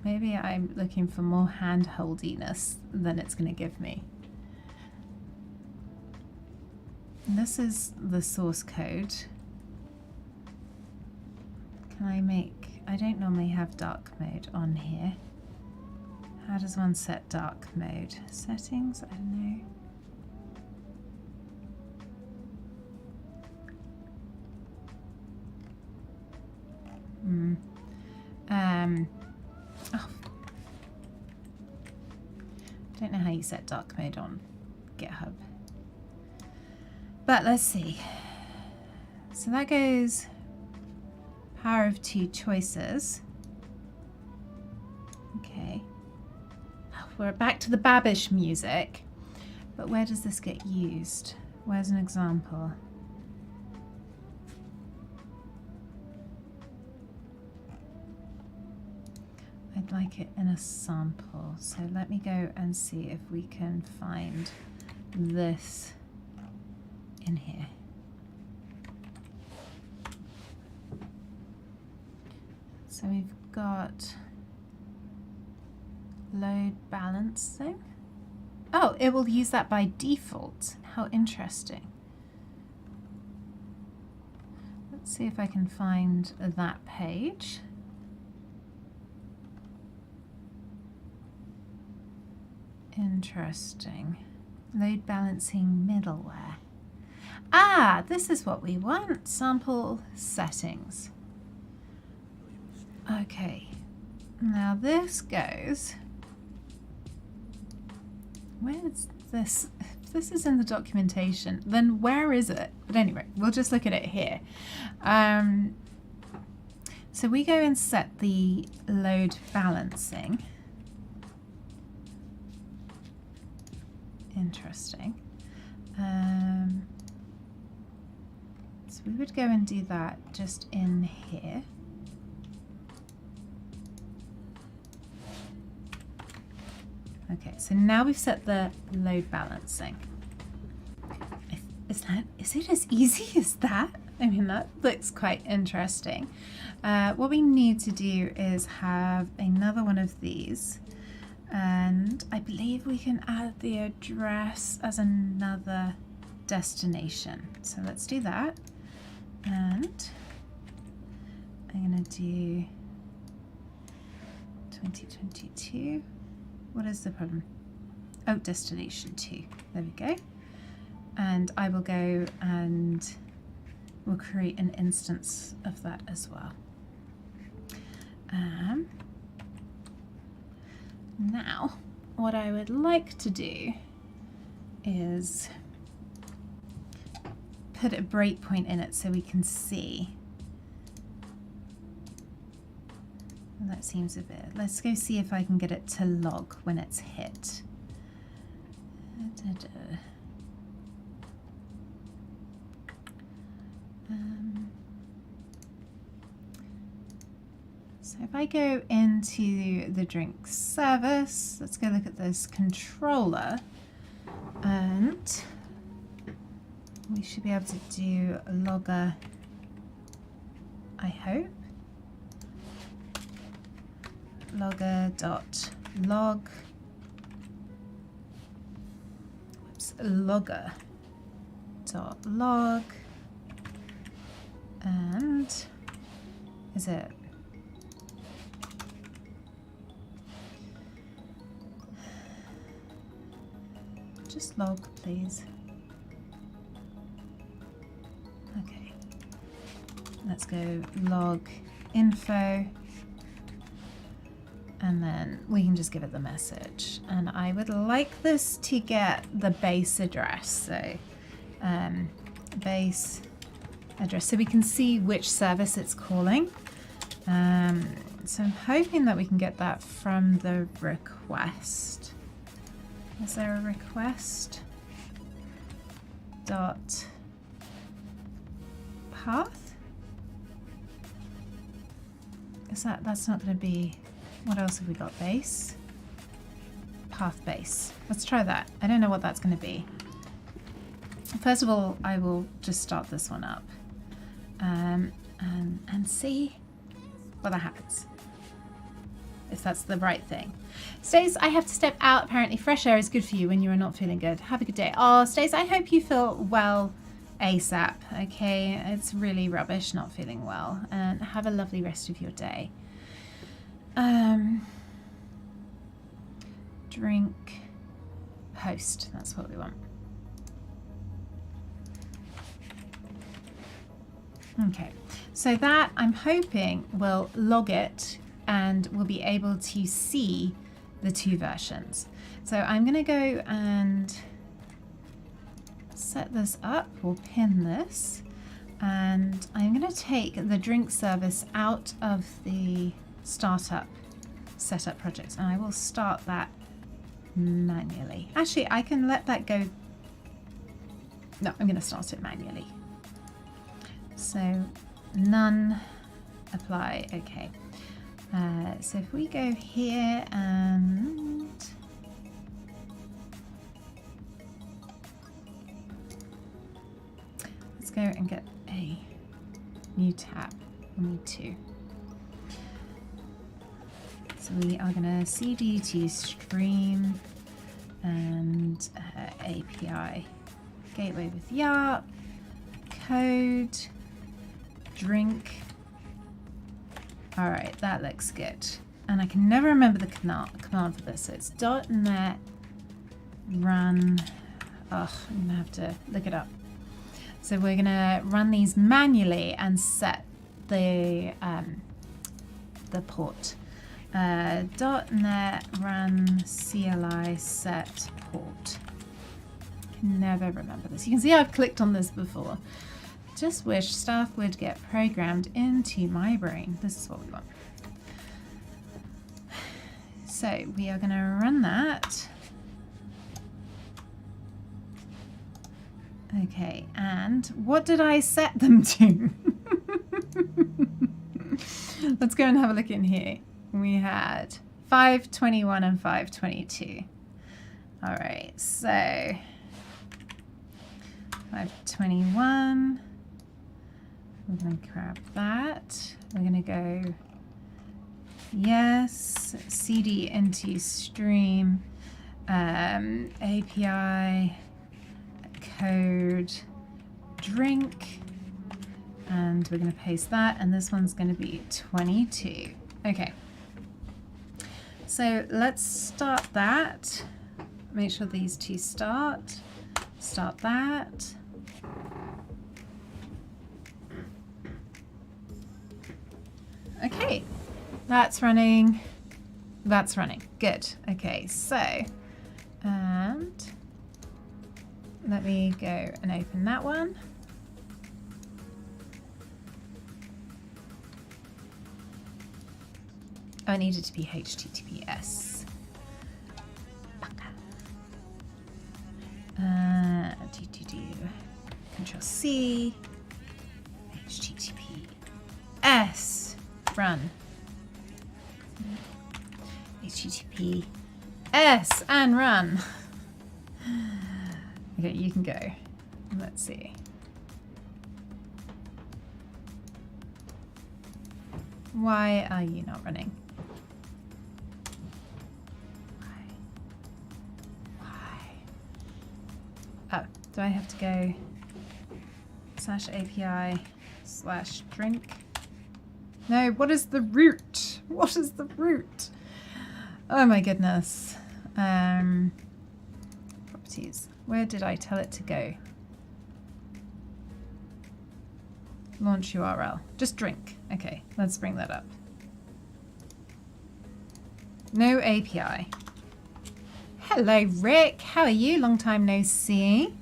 Maybe I'm looking for more hand-holdiness than it's going to give me. This is the source code. Can I make... I don't normally have dark mode on here. How does one set dark mode? Settings? I don't know. Oh. Don't know how you set dark mode on GitHub. But let's see. So that goes power of two choices. Okay. We're back to the Babish music. But where does this get used? Where's an example? I'd like it in a sample. So let me go and see if we can find this in here. So we've got load balancing. Oh, it will use that by default. How interesting. Let's see if I can find that page. Interesting. Load balancing middleware. Ah, this is what we want. Sample settings. Okay. Now this goes. Where's this? If this is in the documentation, then where is it? But anyway, we'll just look at it here. So we go and set the load balancing. Interesting. So we would go and do that just in here. Okay, so now we've set the load balancing. Is it as easy as that? I mean, that looks quite interesting. What we need to do is have another one of these. And I believe we can add the address as another destination. So let's do that. And I'm going to do 2022. What is the problem? Oh, destination 2. There we go. And I will go and we'll create an instance of that as well. Now, what I would like to do is put a breakpoint in it so we can see. That seems a bit. Let's go see if I can get it to log when it's hit. So if I go into the drink service, let's go look at this controller, and we should be able to do a logger, I hope. Logger.log. Whoops, logger.log. And is it? Just log, please. Okay. Let's go log info. And then we can just give it the message. And I would like this to get the base address. So base address, so we can see which service it's calling. So I'm hoping that we can get that from the request. Is there a request? Dot path? Is that's not going to be, what else have we got? Base? Path base. Let's try that. I don't know what that's going to be. First of all, I will just start this one up and see what happens. If that's the right thing. Stace, I have to step out. Apparently fresh air is good for you when you are not feeling good. Have a good day. Oh, Stace, I hope you feel well ASAP. Okay, it's really rubbish not feeling well. And have a lovely rest of your day. Drink host. That's what we want. Okay, so that I'm hoping will log it and we'll be able to see the two versions. So I'm going to go and set this up. We'll pin this, and I'm going to take the drink service out of the startup setup project, and I will start that manually. Actually, I can let that go. No, I'm going to start it manually. So none apply. Okay. So if we go here and let's go and get a new tab. We need two. So we are going to cd to stream and API gateway with YARP code drink. All right, that looks good. And I can never remember the command for this. So it's .NET run. Oh, I'm gonna have to look it up. So we're gonna run these manually and set the port. .NET run CLI set port. Can never remember this. You can see I've clicked on this before. Just wish stuff would get programmed into my brain. This is what we want. So we are going to run that. Okay, and what did I set them to? Let's go and have a look in here. We had 521 and 522. All right, so 521. We're going to grab that. We're going to go yes, CD into stream, API code drink, and we're going to paste that, and this one's going to be 22. Okay, so let's start that. Make sure these two start that. Okay, that's running. Good. Okay, so, and let me go and open that one. Oh, it needed to be HTTPS. Control C, HTTPS, run. HTTPS and run. Okay, you can go. Let's see. Why are you not running? Why? Oh, do I have to go /API/drink? No, what is the root? What is the root? Oh my goodness. Properties. Where did I tell it to go? Launch URL. Just drink. Okay, let's bring that up. No API. Hello, Rick. How are you? Long time no see.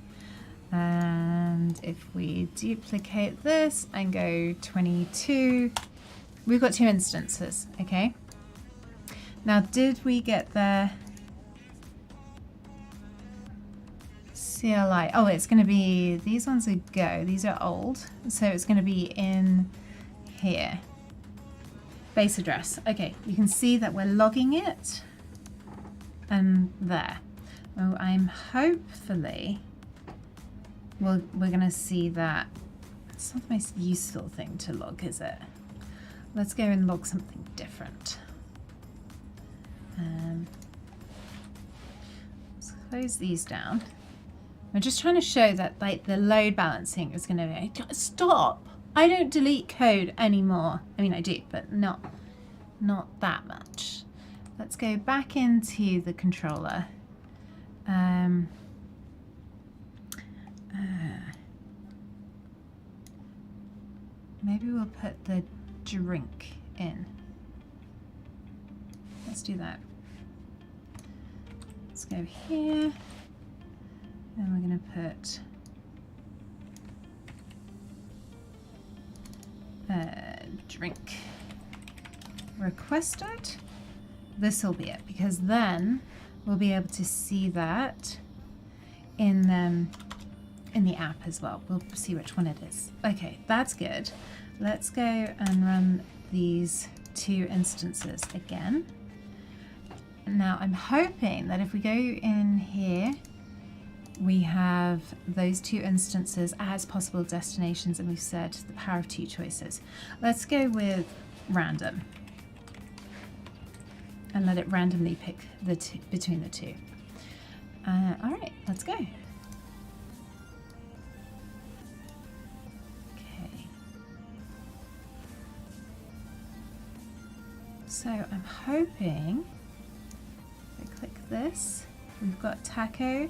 And if we duplicate this and go 22, we've got 2 instances. Okay. Now, did we get the CLI? Oh, it's going to be, these ones are go. These are old. So it's going to be in here. Base address. Okay, you can see that we're logging it. And there. Oh, I'm hopefully, we're going to see that. It's not the most useful thing to log, is it? Let's go and log something different. Let's close these down. I'm just trying to show that like the load balancing is going to stop. I don't delete code anymore. I mean, I do, but not that much. Let's go back into the controller. Maybe we'll put the drink in. Let's do that. Let's go here. And we're going to put drink requested. This will be it, because then we'll be able to see that in the app as well. We'll see which one it is. Okay, that's good. Let's go and run these 2 instances again. Now I'm hoping that if we go in here, we have those 2 instances as possible destinations, and we've said the power of 2 choices. Let's go with random and let it randomly pick the between the 2. All right, let's go. Okay. So I'm hoping if I click this, we've got taco.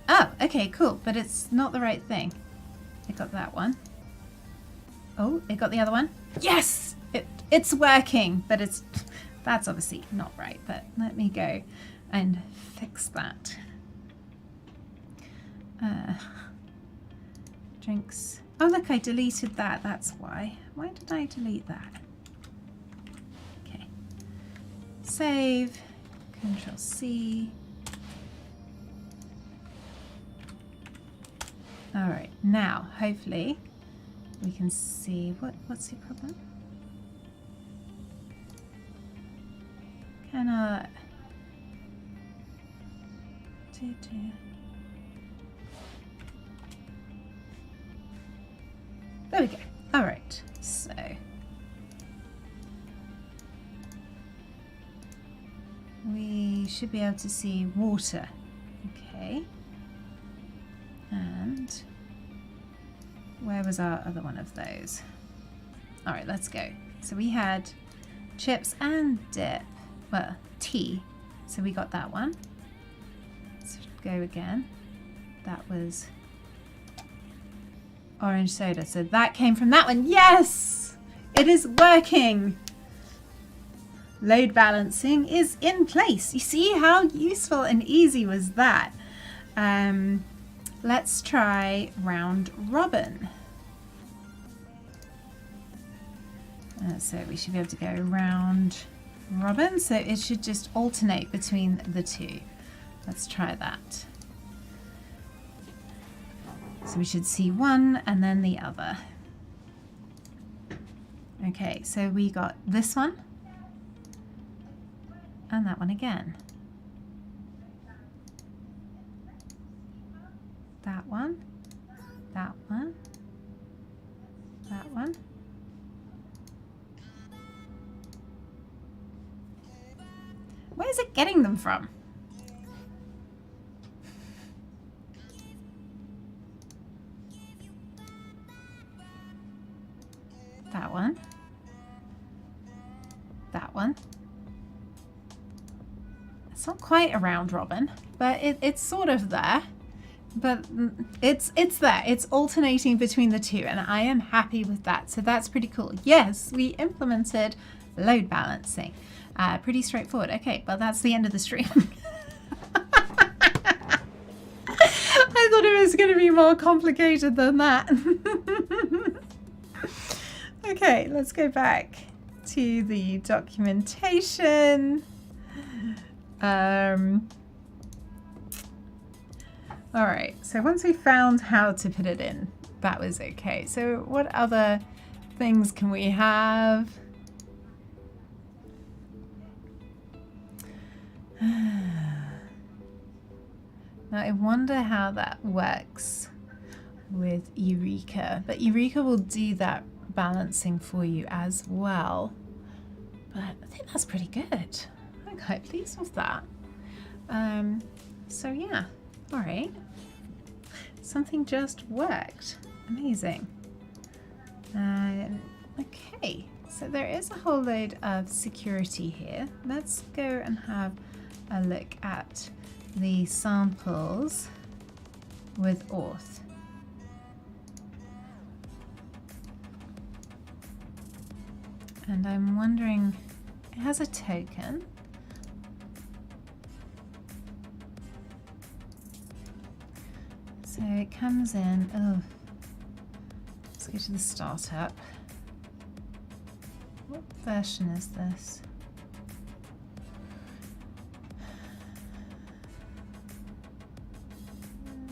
Oh, okay, cool, but it's not the right thing. I got that one. Oh, it got the other one. Yes! It's working, but that's obviously not right, but let me go and fix that. Drinks. Oh, look, I deleted that. That's why. Why did I delete that? Okay. Save. Control C. All right. Now, hopefully, we can see what's the problem. Cannot. There we go. All right. So we should be able to see water. Okay. And where was our other one of those? All right, let's go. So we had chips and dip. Well, tea. So we got that one. Let's go again. That was orange soda. So that came from that one. Yes! It is working. Load balancing is in place. You see how useful and easy was that? Let's try round robin. So we should be able to go round robin. So it should just alternate between the two. Let's try that. So we should see one and then the other. Okay, so we got this one and that one again. That one, that one, that one. Where's it getting them from? That one. That one. It's not quite a round robin, but it's sort of there. But it's there. It's alternating between the two, and I am happy with that. So that's pretty cool. Yes, we implemented load balancing. Pretty straightforward. Okay, well, that's the end of the stream. I thought it was going to be more complicated than that. Okay, let's go back to the documentation. All right, so once we found how to put it in, that was okay. So what other things can we have? Now I wonder how that works with Eureka, but Eureka will do that balancing for you as well. But I think that's pretty good. I'm quite pleased with that. So yeah, all right. Something just worked. Amazing. Okay, so there is a whole load of security here. Let's go and have a look at the samples with auth. And I'm wondering, it has a token. So it comes in, oh, let's go to the startup. What version is this?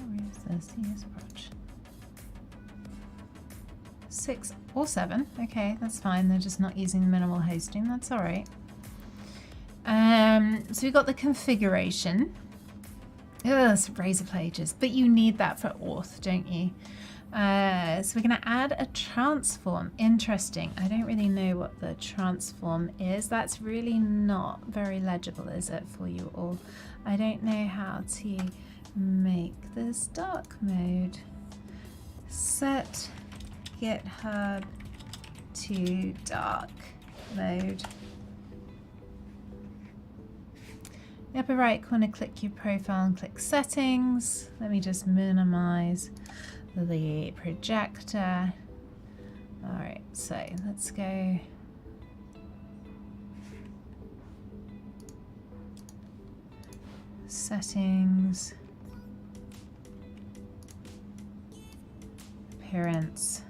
Where is this? Yes, approach. 6 or 7. Okay, that's fine. They're just not using the minimal hosting. That's all right. So we got the configuration. Ugh, it's razor pages, but you need that for auth, don't you? So we're going to add a transform. Interesting. I don't really know what the transform is. That's really not very legible, is it, for you all? I don't know how to make this dark mode. Set GitHub to dark. Load. In the upper right corner, click your profile and click settings. Let me just minimize the projector. Alright, so let's go. Settings. Appearance.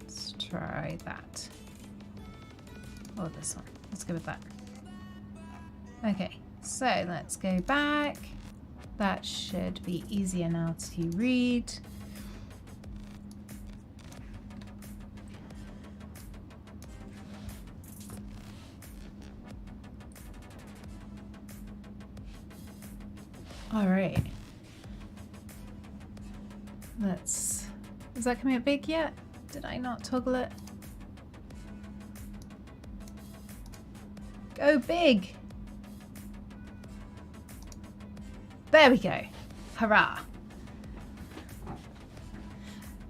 Let's try that. Or this one. Let's go with that. Okay, so let's go back. That should be easier now to read. All right. Let's. Is that coming up big yet? Did I not toggle it? Go big. There we go. Hurrah.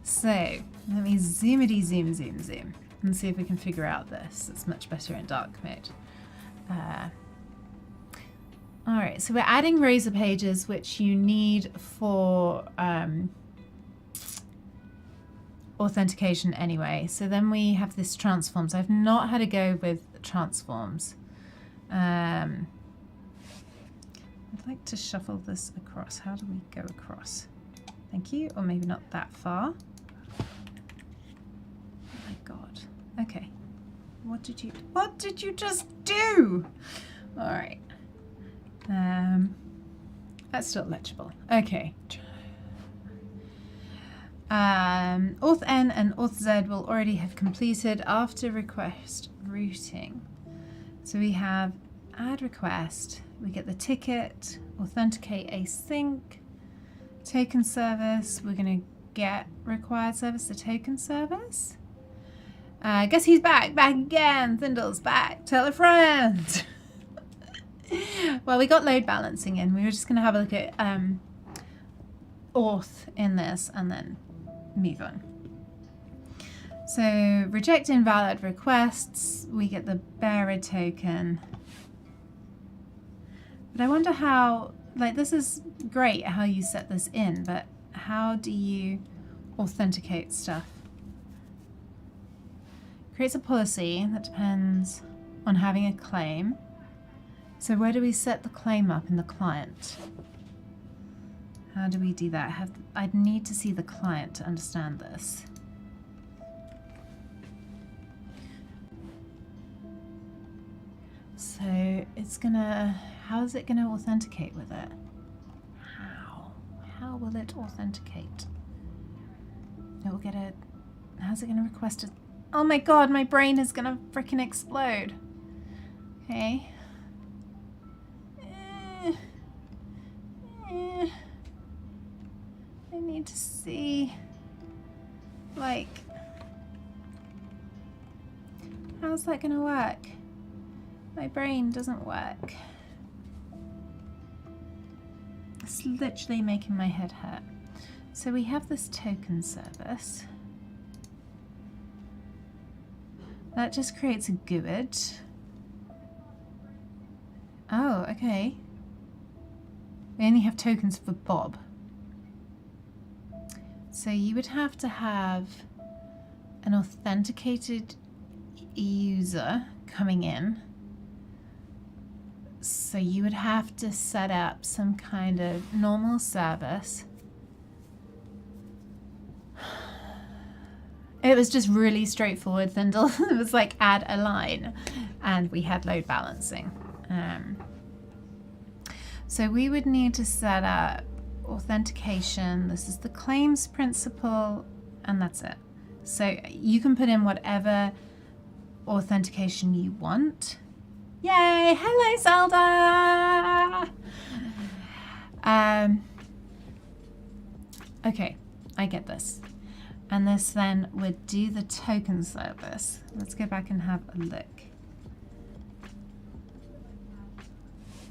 So let me zoomity zoom and see if we can figure out this. It's much better in dark mode. All right, so we're adding razor pages, which you need for authentication anyway. So then we have this transforms. I've not had a go with transforms. I'd like to shuffle this across. How do we go across? Thank you. Or maybe not that far. Oh my God. Okay. What did you just do? All right. That's still legible. Okay. Auth N and Auth Z will already have completed after request routing. So we have add request, we get the ticket, authenticate async, token service, we're going to get required service to token service. Guess he's back again. Thindle's back. Tell a friend. Well, we got load balancing in. We were just going to have a look at auth in this and then move on. So reject invalid requests. We get the bearer token. But I wonder how, like, this is great how you set this in, but how do you authenticate stuff? Creates a policy that depends on having a claim. So where do we set the claim up in the client? How do we do that? I'd need to see the client to understand this. So it's gonna, how is it gonna authenticate with it? How will it authenticate? It will get a, how's it gonna request a, oh my God, my brain is gonna frickin' explode. Okay. I need to see, like, how's that gonna work? My brain doesn't work. It's literally making my head hurt. So we have this token service. That just creates a GUID. Oh, okay. We only have tokens for Bob. So you would have to have an authenticated user coming in. So you would have to set up some kind of normal service. It was just really straightforward, Thindle. It was like add a line and we had load balancing. So we would need to set up authentication. This is the claims principal and that's it. So you can put in whatever authentication you want. Yay! Hello, Zelda! Okay, I get this. And this then would do the token service. Let's go back and have a look.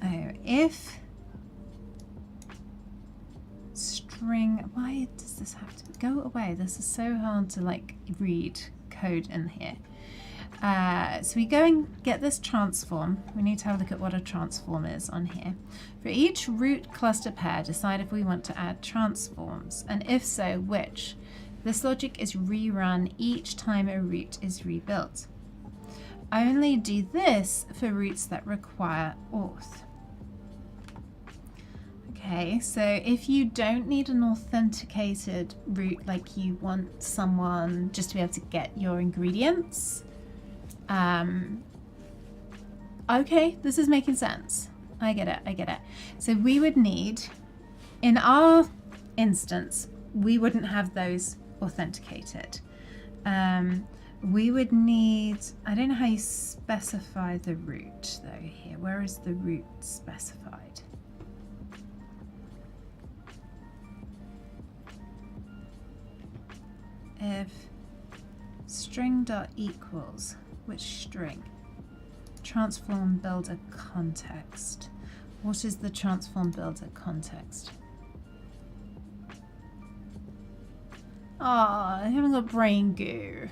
Oh, if string. Why does this have to go away? This is so hard to like read code in here. So we go and get this transform. We need to have a look at what a transform is on here. For each root cluster pair, decide if we want to add transforms, and if so, which. This logic is rerun each time a root is rebuilt. Only do this for roots that require auth. Okay, so if you don't need an authenticated root, like you want someone just to be able to get your ingredients, okay, this is making sense. I get it. So we would need, in our instance, we wouldn't have those authenticated. We would need, I don't know how you specify the root though here. Where is the root specified? If string dot equals, which string? Transform builder context. What is the transform builder context? Oh, I haven't got brain goo.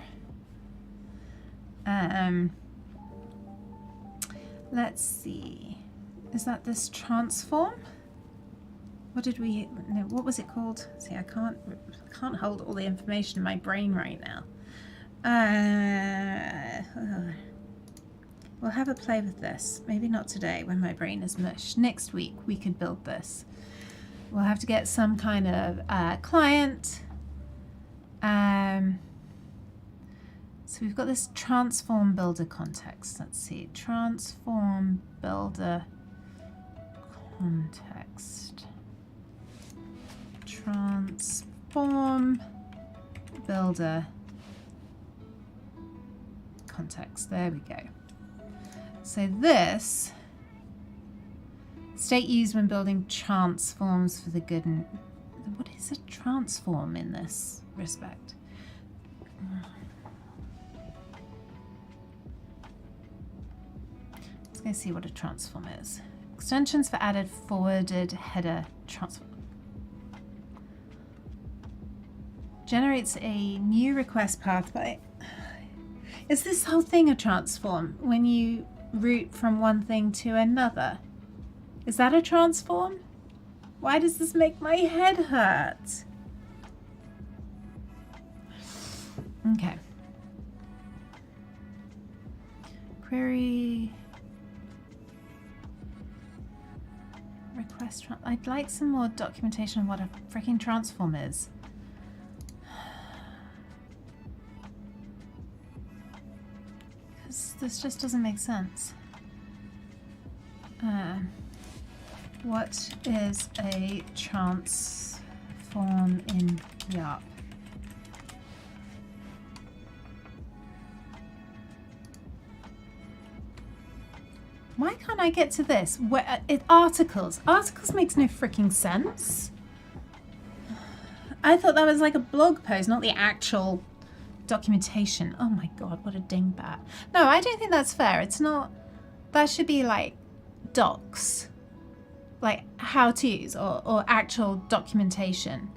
Let's see. Is that this transform? What did we, no, what was it called? See, I can't hold all the information in my brain right now. We'll have a play with this. Maybe not today when my brain is mush. Next week we could build this. We'll have to get some kind of client. So we've got this transform builder context. Let's see, transform builder context. Transform builder context. There we go. So this state used when building transforms for the good and what is a transform in this respect? Let's go see what a transform is. Extensions for added forwarded header transform. Generates a new request pathway. Is this whole thing a transform when you route from one thing to another? Is that a transform? Why does this make my head hurt? Okay. Query request. I'd like some more documentation of what a freaking transform is. Because this just doesn't make sense. What is a transform in YARP? Why can't I get to this? Where, articles. Articles makes no freaking sense. I thought that was like a blog post, not the actual documentation. Oh my god, what a dingbat. No, I don't think that's fair. It's not. That should be like docs. Like how-tos or actual documentation.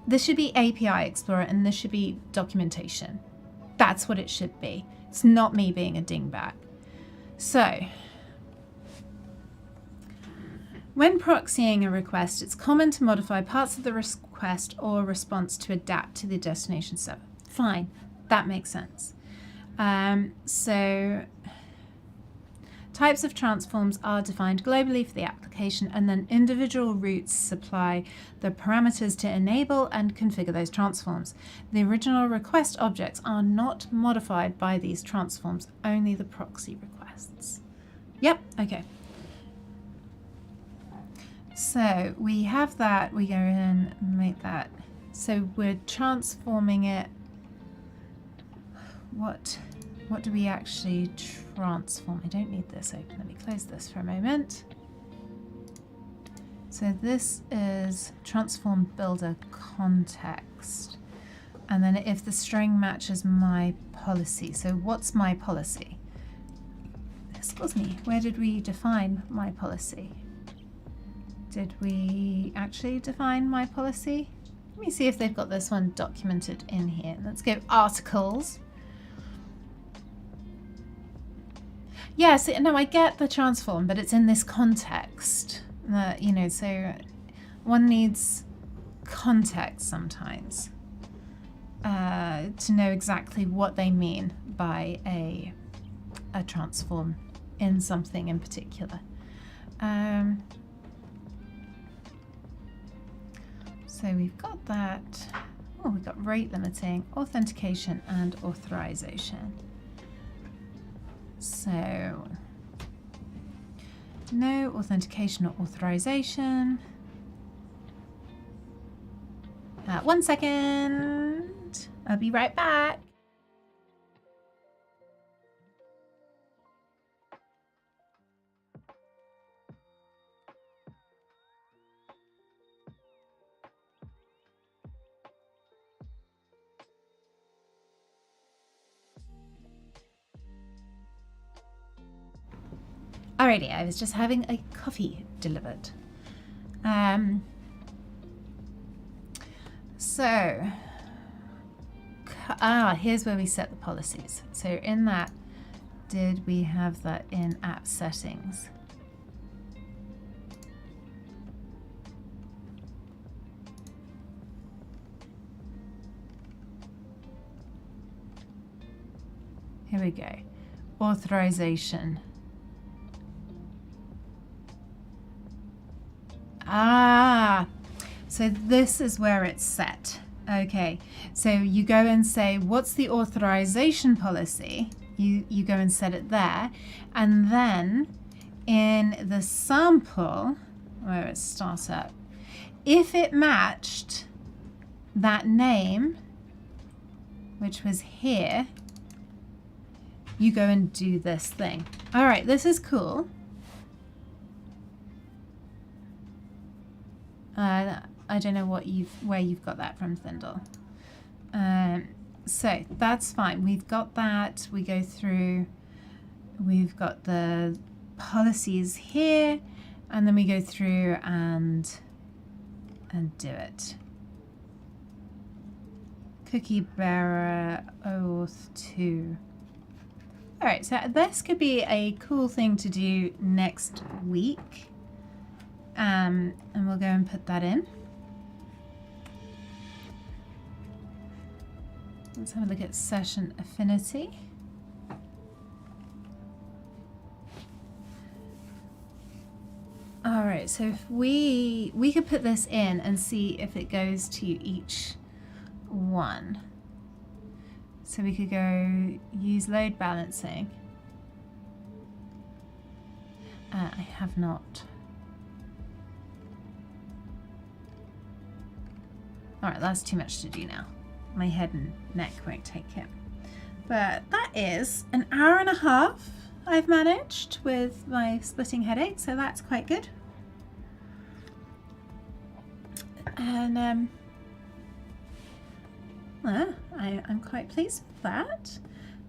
This should be API Explorer and this should be documentation. That's what it should be. It's not me being a dingbat. So, when proxying a request, it's common to modify parts of the request or response to adapt to the destination server. Fine, that makes sense. So, types of transforms are defined globally for the application, and then individual routes supply the parameters to enable and configure those transforms. The original request objects are not modified by these transforms, only the proxy requests. Yep, okay. So we have that, we go in and make that. So we're transforming it. What do we actually transform? I don't need this open. Let me close this for a moment. So this is transform builder context. And then if the string matches my policy. So what's my policy? Excuse me, where did we define my policy? Did we actually define my policy? Let me see if they've got this one documented in here. Let's go articles. Yes, no, I get the transform, but it's in this context. You know, so one needs context sometimes to know exactly what they mean by a transform in something in particular. So we've got that. Oh, we've got rate limiting, authentication, and authorization. So no authentication or authorization. 1 second. I'll be right back. Alrighty, I was just having a coffee delivered. Here's where we set the policies. So in that, did we have that in app settings? Here we go. Authorization. So this is where it's set. Okay, so you go and say, what's the authorization policy? You go and set it there. And then in the sample, where it's startup, if it matched that name, which was here, you go and do this thing. All right, this is cool. I don't know where you've got that from, Thindle. So that's fine. We've got that. We go through. We've got the policies here, and then we go through and do it. Cookie bearer auth 2. All right. So this could be a cool thing to do next week. And we'll go and put that in. Let's have a look at session affinity. All right, so if we could put this in and see if it goes to each one. So we could go use load balancing. I have not. All right, that's too much to do now. My head and neck won't take it. But that is an hour and a half I've managed with my splitting headache, so that's quite good. And I'm quite pleased with that.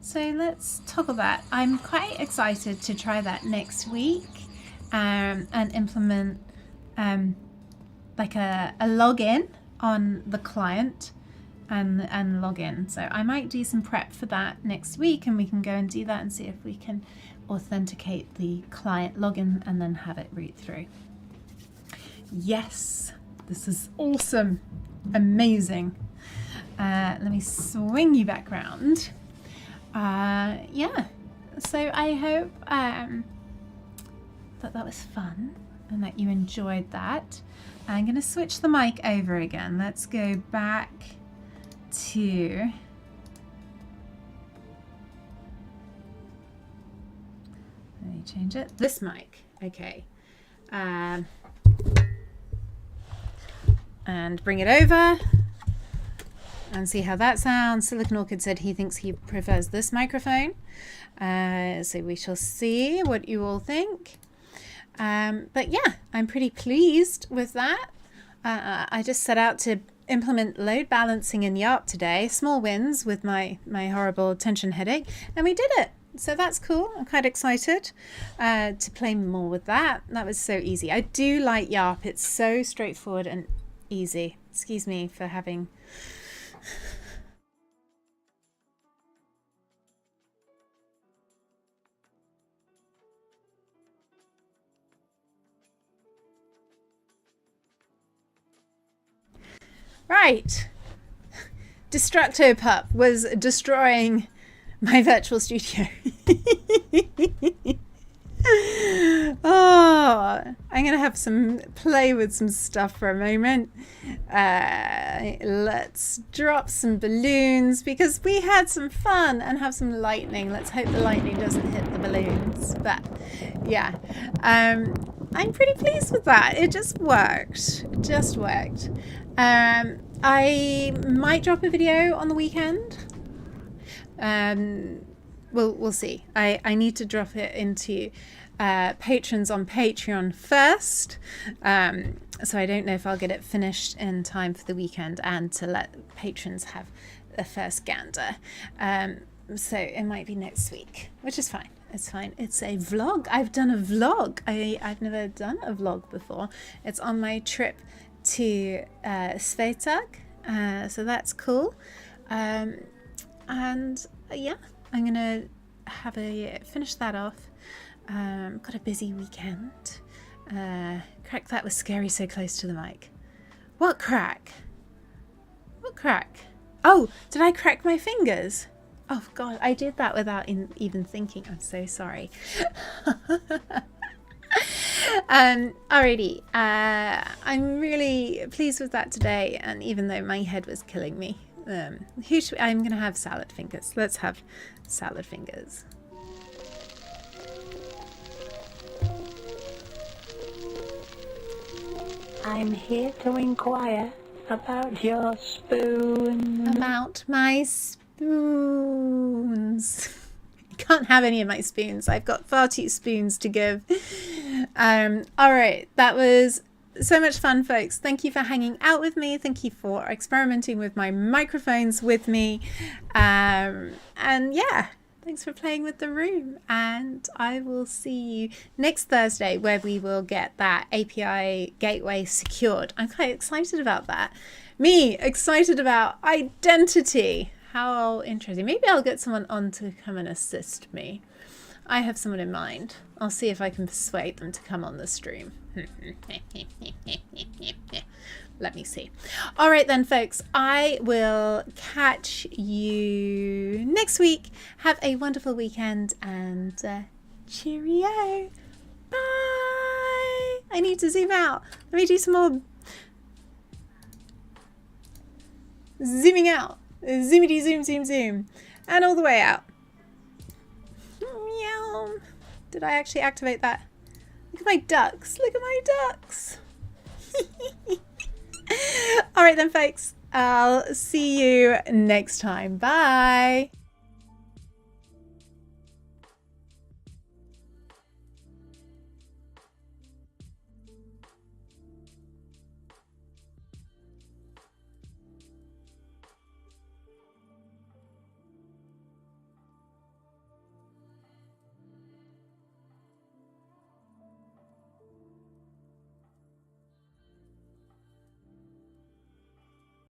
So let's toggle that. I'm quite excited to try that next week and implement like a login on the client and log in. So I might do some prep for that next week, and we can go and do that and see if we can authenticate the client login and then have it root through. Yes, this is awesome. Amazing. Let me swing you back round. Yeah, so I hope that was fun and that you enjoyed that. I'm going to switch the mic over again. Let's go back to... Let me change it. This mic. Okay. And bring it over and see how that sounds. Silicon Orchid said he thinks he prefers this microphone. So we shall see what you all think. But yeah, I'm pretty pleased with that. I just set out to implement load balancing in YARP today. Small wins with my horrible tension headache. And we did it. So that's cool. I'm quite excited to play more with that. That was so easy. I do like YARP. It's so straightforward and easy. Excuse me for having... Right. Destructo Pup was destroying my virtual studio. Oh, I'm gonna have some play with some stuff for a moment. Let's drop some balloons because we had some fun and have some lightning. Let's hope the lightning doesn't hit the balloons. But yeah, I'm pretty pleased with that. It just worked. It just worked. I might drop a video on the weekend. We'll see. I need to drop it into patrons on Patreon first. So I don't know if I'll get it finished in time for the weekend and to let patrons have the first gander. So it might be next week, which is fine. It's fine. It's a vlog. I've done a vlog. I've never done a vlog before. It's on my trip to Svetag. So that's cool. And yeah, I'm gonna finish that off. Got a busy weekend. Crack, that was scary, so close to the mic. What crack? What crack? Oh, did I crack my fingers? Oh god, I did that without even thinking. I'm so sorry. Alrighty, I'm really pleased with that today, and even though my head was killing me, I'm gonna have salad fingers. Let's have salad fingers. I'm here to inquire about your spoon. About my spoons. I can't have any of my spoons. I've got far too spoons to give. Alright, that was so much fun, folks. Thank you for hanging out with me. Thank you for experimenting with my microphones with me. And yeah, thanks for playing with the room. And I will see you next Thursday where we will get that API gateway secured. I'm quite excited about that. Me, excited about identity. How interesting. Maybe I'll get someone on to come and assist me. I have someone in mind. I'll see if I can persuade them to come on the stream. Let me see. All right then, folks. I will catch you next week. Have a wonderful weekend and cheerio. Bye. I need to zoom out. Let me do some more zooming out. Zoomity zoom, zoom, zoom. And all the way out. Meow. Did I actually activate that? Look at my ducks. Look at my ducks. All right then, folks. I'll see you next time. Bye.